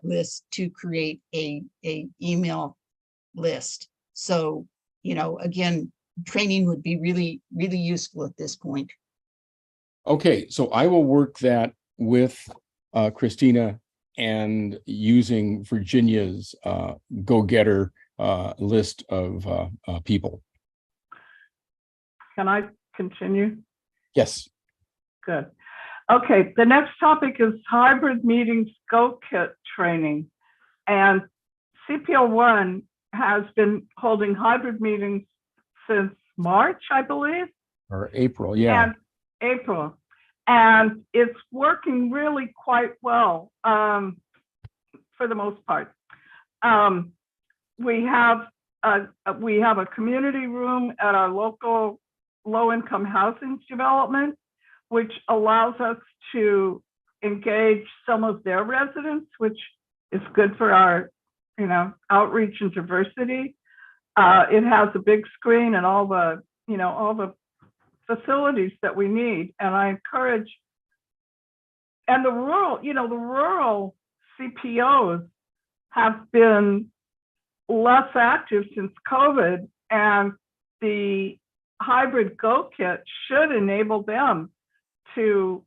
list to create a email list. So, you know, again, training would be really, really useful at this point. Okay, so I will work that with Christina and using Virginia's go-getter list of people. Can I continue? Yes. Good. Okay, the next topic is hybrid meetings Go Kit training. And CPO1 has been holding hybrid meetings since March, I believe. Or April, yeah. And April. And it's working really quite well for the most part. We have a community room at our local low-income housing development, which allows us to engage some of their residents, which is good for our, you know, outreach and diversity. It has a big screen and all the, you know, all the facilities that we need. And I encourage, and the rural, you know, the rural CPOs have been less active since COVID, and the hybrid Go Kit should enable them to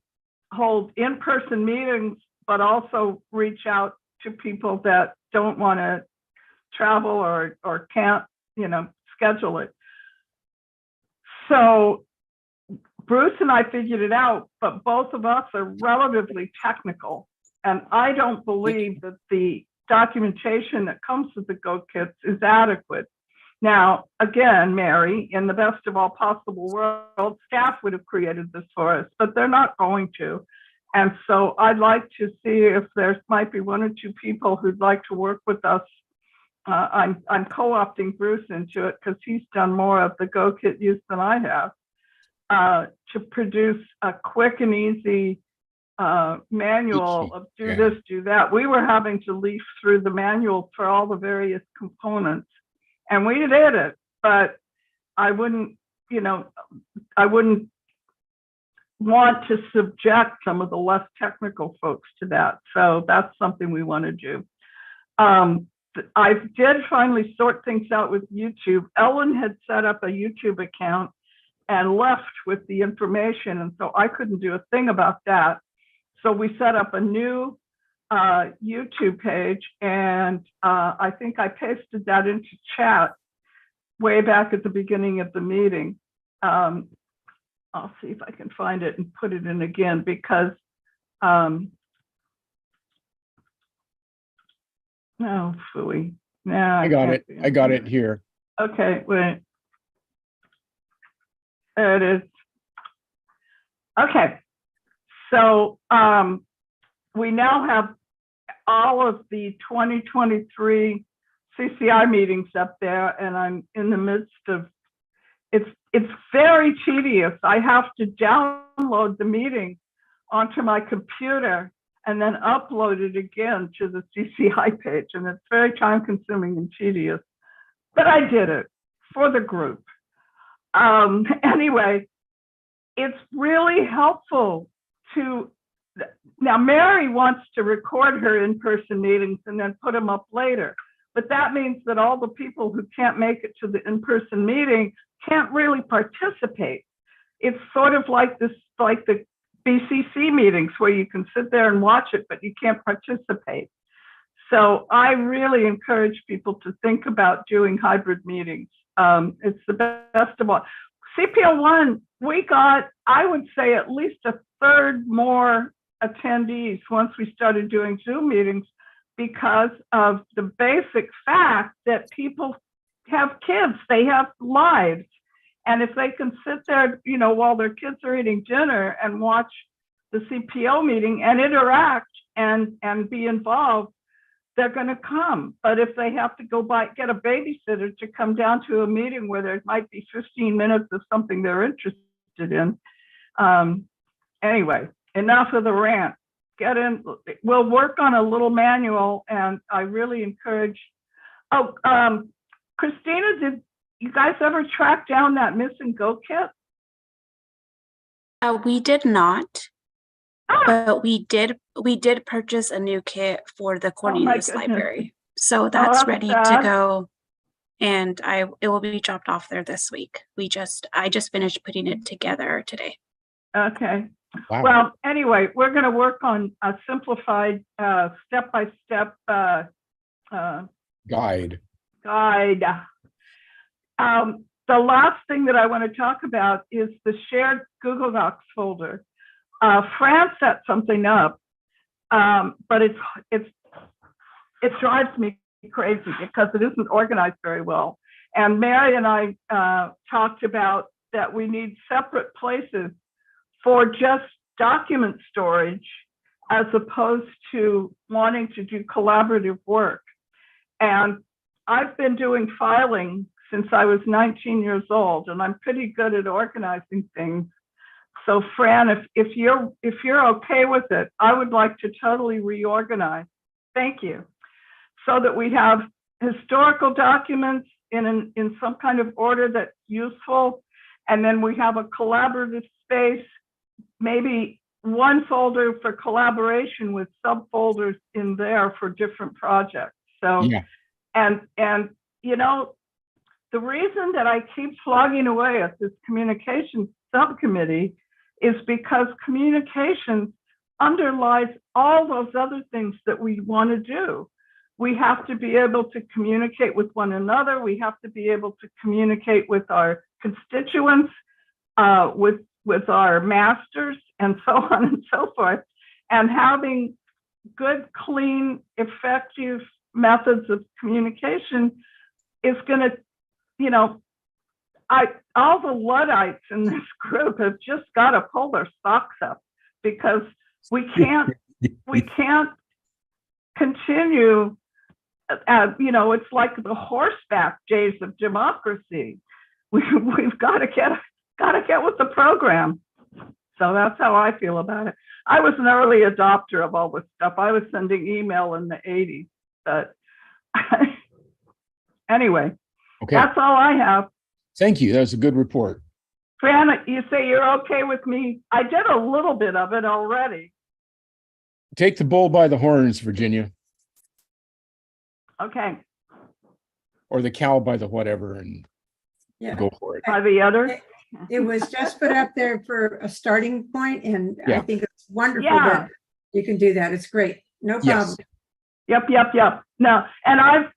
hold in-person meetings, but also reach out to people that don't want to travel or can't, you know, schedule it. So Bruce and I figured it out, but both of us are relatively technical. And I don't believe that the documentation that comes with the Go Kits is adequate. Now, again, Mary, in the best of all possible worlds, staff would have created this for us, but they're not going to. And so I'd like to see if there might be one or two people who'd like to work with us. I'm co-opting Bruce into it because he's done more of the Go Kit use than I have, to produce a quick and easy manual of do this, do that. We were having to leaf through the manual for all the various components, and we did it, but I wouldn't, you know, I wouldn't want to subject some of the less technical folks to that. So that's something we want to do. I did finally sort things out with YouTube. Ellen had set up a YouTube account and left with the information, and so I couldn't do a thing about that. So we set up a new YouTube page, and I think I pasted that into chat way back at the beginning of the meeting. I'll see if I can find it and put it in again, because oh, phooey. Nah, I got it. I got it here. Okay, wait. There it is. Okay, so we now have all of the 2023 CCI meetings up there, and I'm in the midst of, it's very tedious. I have to download the meeting onto my computer and then upload it again to the CCI page, and it's very time consuming and tedious, but I did it for the group. Anyway, it's really helpful to, now Mary wants to record her in-person meetings and then put them up later, but that means that all the people who can't make it to the in-person meeting can't really participate. It's sort of like this, like the BCC meetings where you can sit there and watch it, but you can't participate. So I really encourage people to think about doing hybrid meetings. It's the best of all. CPO1, we got, I would say, at least a third more attendees once we started doing Zoom meetings, because of the basic fact that people have kids, they have lives. And if they can sit there, you know, while their kids are eating dinner and watch the CPO meeting and interact and be involved, they're going to come. But if they have to go get a babysitter to come down to a meeting where there might be 15 minutes of something they're interested interested in. Anyway, enough of the rant. Get in, we'll work on a little manual, and I really encourage. Oh, Christina, did you guys ever track down that missing Go kit? We did not, Ah, but we did purchase a new kit for the Cornelius goodness. Library. So that's that's ready to sad. go. And it will be dropped off there this week. I just finished putting it together today. Okay. Wow. Well, anyway, we're going to work on a simplified step-by-step Guide. guide. The last thing that I want to talk about is the shared Google Docs folder. Fran set something up, but it drives me crazy because it isn't organized very well. And Mary and I talked about that we need separate places for just document storage as opposed to wanting to do collaborative work. And I've been doing filing since I was 19 years old, and I'm pretty good at organizing things. So Fran, if you're okay with it, I would like to totally reorganize. Thank you. So that we have historical documents in some kind of order that's useful, and then we have a collaborative space, maybe one folder for collaboration with subfolders in there for different projects. So, Yeah. and you know, the reason that I keep slogging away at this communications subcommittee is because communications underlies all those other things that we want to do. We have to be able to communicate with one another. We have to be able to communicate with our constituents, with our masters, and so on and so forth. And having good, clean, effective methods of communication is going to, you know, all the Luddites in this group have just got to pull their socks up, because we can't continue. You know, it's like the horseback days of democracy. We've got to get with the program. So that's how I feel about it. I was an early adopter of all this stuff. I was sending email in the 80s, but anyway, Okay. that's all I have. Thank you. That was a good report. Fran, you say you're okay with me? I did a little bit of it already. Take the bull by the horns, Virginia, Okay. or the cow by the whatever, and Yeah. go for it. By the other? It was just put up there for a starting point, and I Yeah. think it's wonderful Yeah. that you can do that. It's great. No problem. Yes. Yep. No, and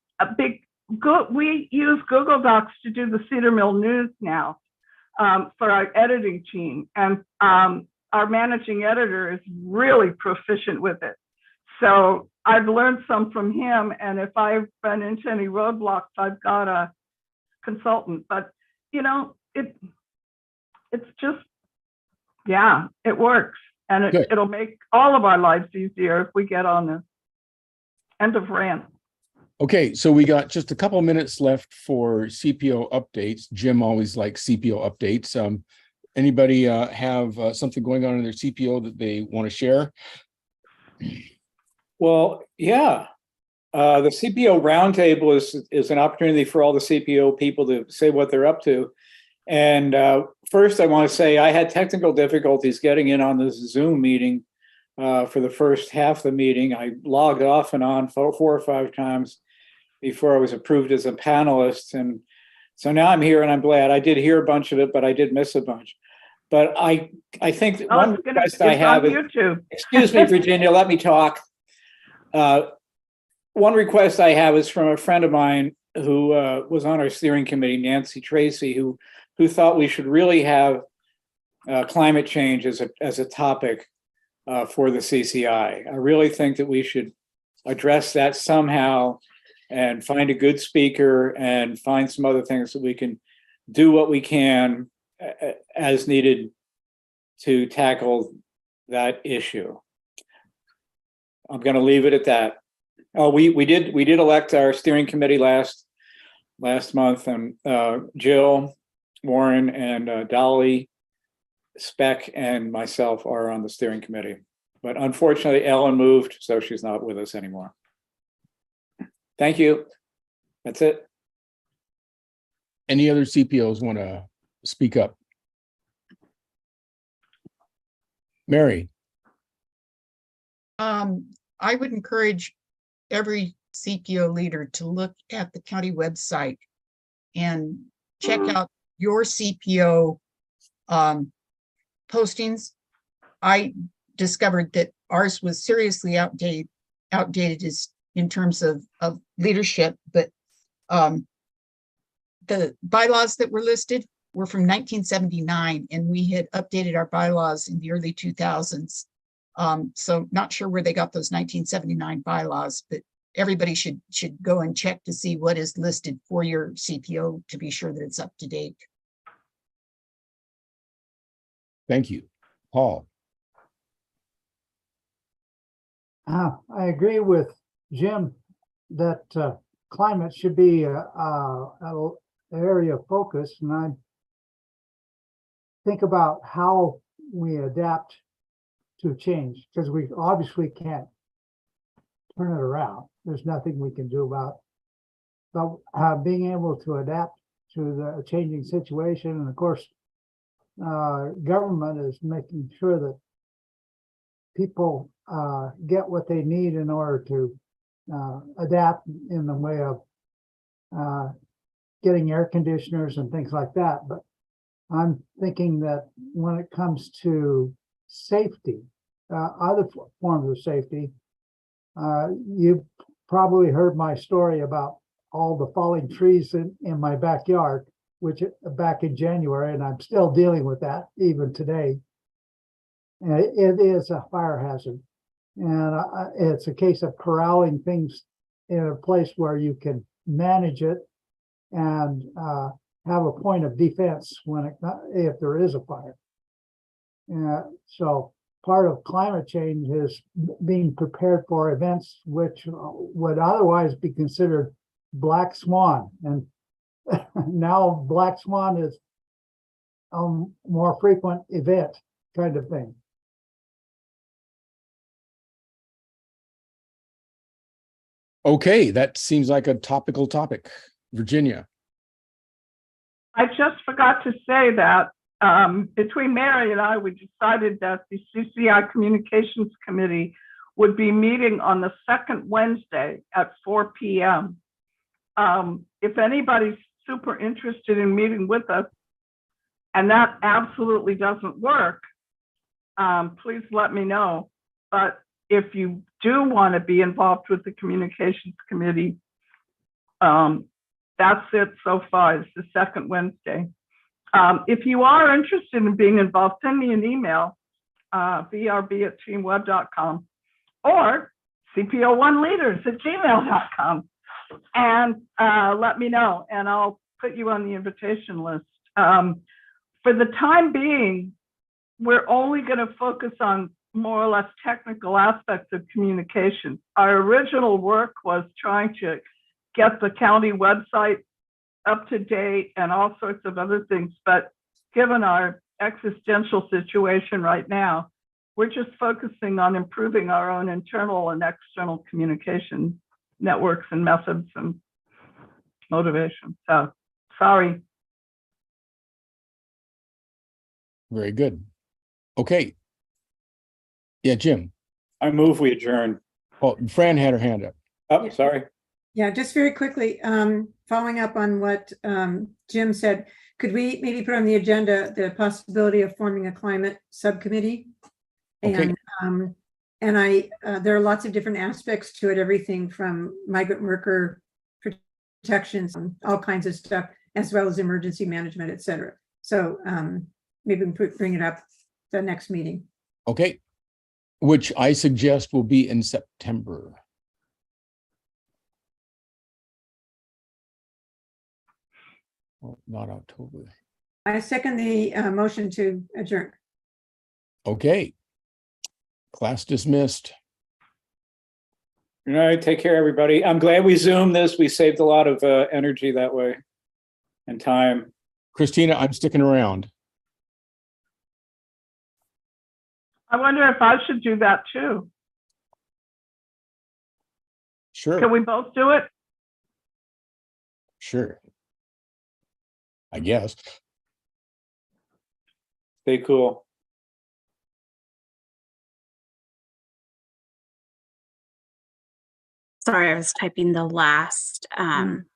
we use Google Docs to do the Cedar Mill News now for our editing team, and our managing editor is really proficient with it. So I've learned some from him, and if I've run into any roadblocks, I've got a consultant. But you know, it's just, yeah, it works, and Good. it'll make all of our lives easier if we get on this. End of rant. Okay, so we got just a couple of minutes left for CPO updates. Jim always likes CPO updates. Anybody have something going on in their CPO that they want to share? Well, yeah. The CPO roundtable is an opportunity for all the CPO people to say what they're up to. And first, I want to say I had technical difficulties getting in on this Zoom meeting for the first half of the meeting. I logged off and on 4 or 5 times before I was approved as a panelist. And so now I'm here, and I'm glad. I did hear a bunch of it, but I did miss a bunch. But I think that one request I have is, excuse me, Virginia, let me talk. One request I have is from a friend of mine who was on our steering committee, Nancy Tracy, who thought we should really have climate change as a topic for the CCI. I really think that we should address that somehow and find a good speaker and find some other things that we can do what we can as needed to tackle that issue. I'm going to leave it at that. Oh, we did elect our steering committee last month, and Jill, Warren, and Dolly Spec and myself are on the steering committee. But unfortunately, Ellen moved, so she's not with us anymore. Thank you. That's it. Any other CPOs want to speak up? Mary? I would encourage every CPO leader to look at the county website and check out your CPO postings. I discovered that ours was seriously outdated is in terms of leadership, but the bylaws that were listed were from 1979, and we had updated our bylaws in the early 2000s. So not sure where they got those 1979 bylaws, but everybody should go and check to see what is listed for your CPO to be sure that it's up to date. Thank you. Paul? I agree with Jim that climate should be an area of focus, and I think about how we adapt to change, because we obviously can't turn it around. There's nothing we can do about it. But being able to adapt to the changing situation, and of course, government is making sure that people get what they need in order to adapt in the way of getting air conditioners and things like that. But I'm thinking that when it comes to safety, other forms of safety, you probably heard my story about all the falling trees in my backyard, which back in January, and I'm still dealing with that even today. And it is a fire hazard. And it's a case of corralling things in a place where you can manage it and have a point of defense if there is a fire. So part of climate change is being prepared for events which would otherwise be considered black swan. And now black swan is a more frequent event kind of thing. Okay, that seems like a topical topic. Virginia? I just forgot to say that between Mary and I, we decided that the CCI Communications Committee would be meeting on the second Wednesday at 4 p.m. If anybody's super interested in meeting with us, and that absolutely doesn't work, please let me know. But if you do want to be involved with the Communications Committee, that's it so far. It's the second Wednesday. If you are interested in being involved, send me an email, vrb@teamweb.com or cpo1leaders@gmail.com, and let me know, and I'll put you on the invitation list. For the time being, we're only going to focus on more or less technical aspects of communication. Our original work was trying to get the county website up to date and all sorts of other things. But given our existential situation right now, we're just focusing on improving our own internal and external communication networks and methods and motivation. So sorry. Very good. Okay. Yeah, Jim. I move we adjourn. Oh, Fran had her hand up. Oh, sorry. Yeah, just very quickly, following up on what Jim said, could we maybe put on the agenda the possibility of forming a climate subcommittee? Okay. And there are lots of different aspects to it, everything from migrant worker protections, all kinds of stuff, as well as emergency management, et cetera. So maybe we can bring it up the next meeting. Okay. Which I suggest will be in September. Well, not October. I second the motion to adjourn. Okay. Class dismissed. All right, take care, everybody. I'm glad we Zoomed this. We saved a lot of energy that way and time. Christina, I'm sticking around. I wonder if I should do that too. Sure. Can we both do it? Sure. I guess. Stay cool. Sorry, I was typing the last. Can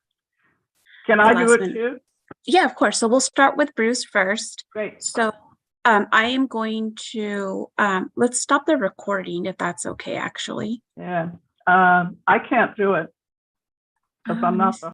I do last it minute. too? Yeah, of course. So we'll start with Bruce first. Great. So I am going to, let's stop the recording if that's okay, actually. Yeah. I can't do it because I'm Let me not the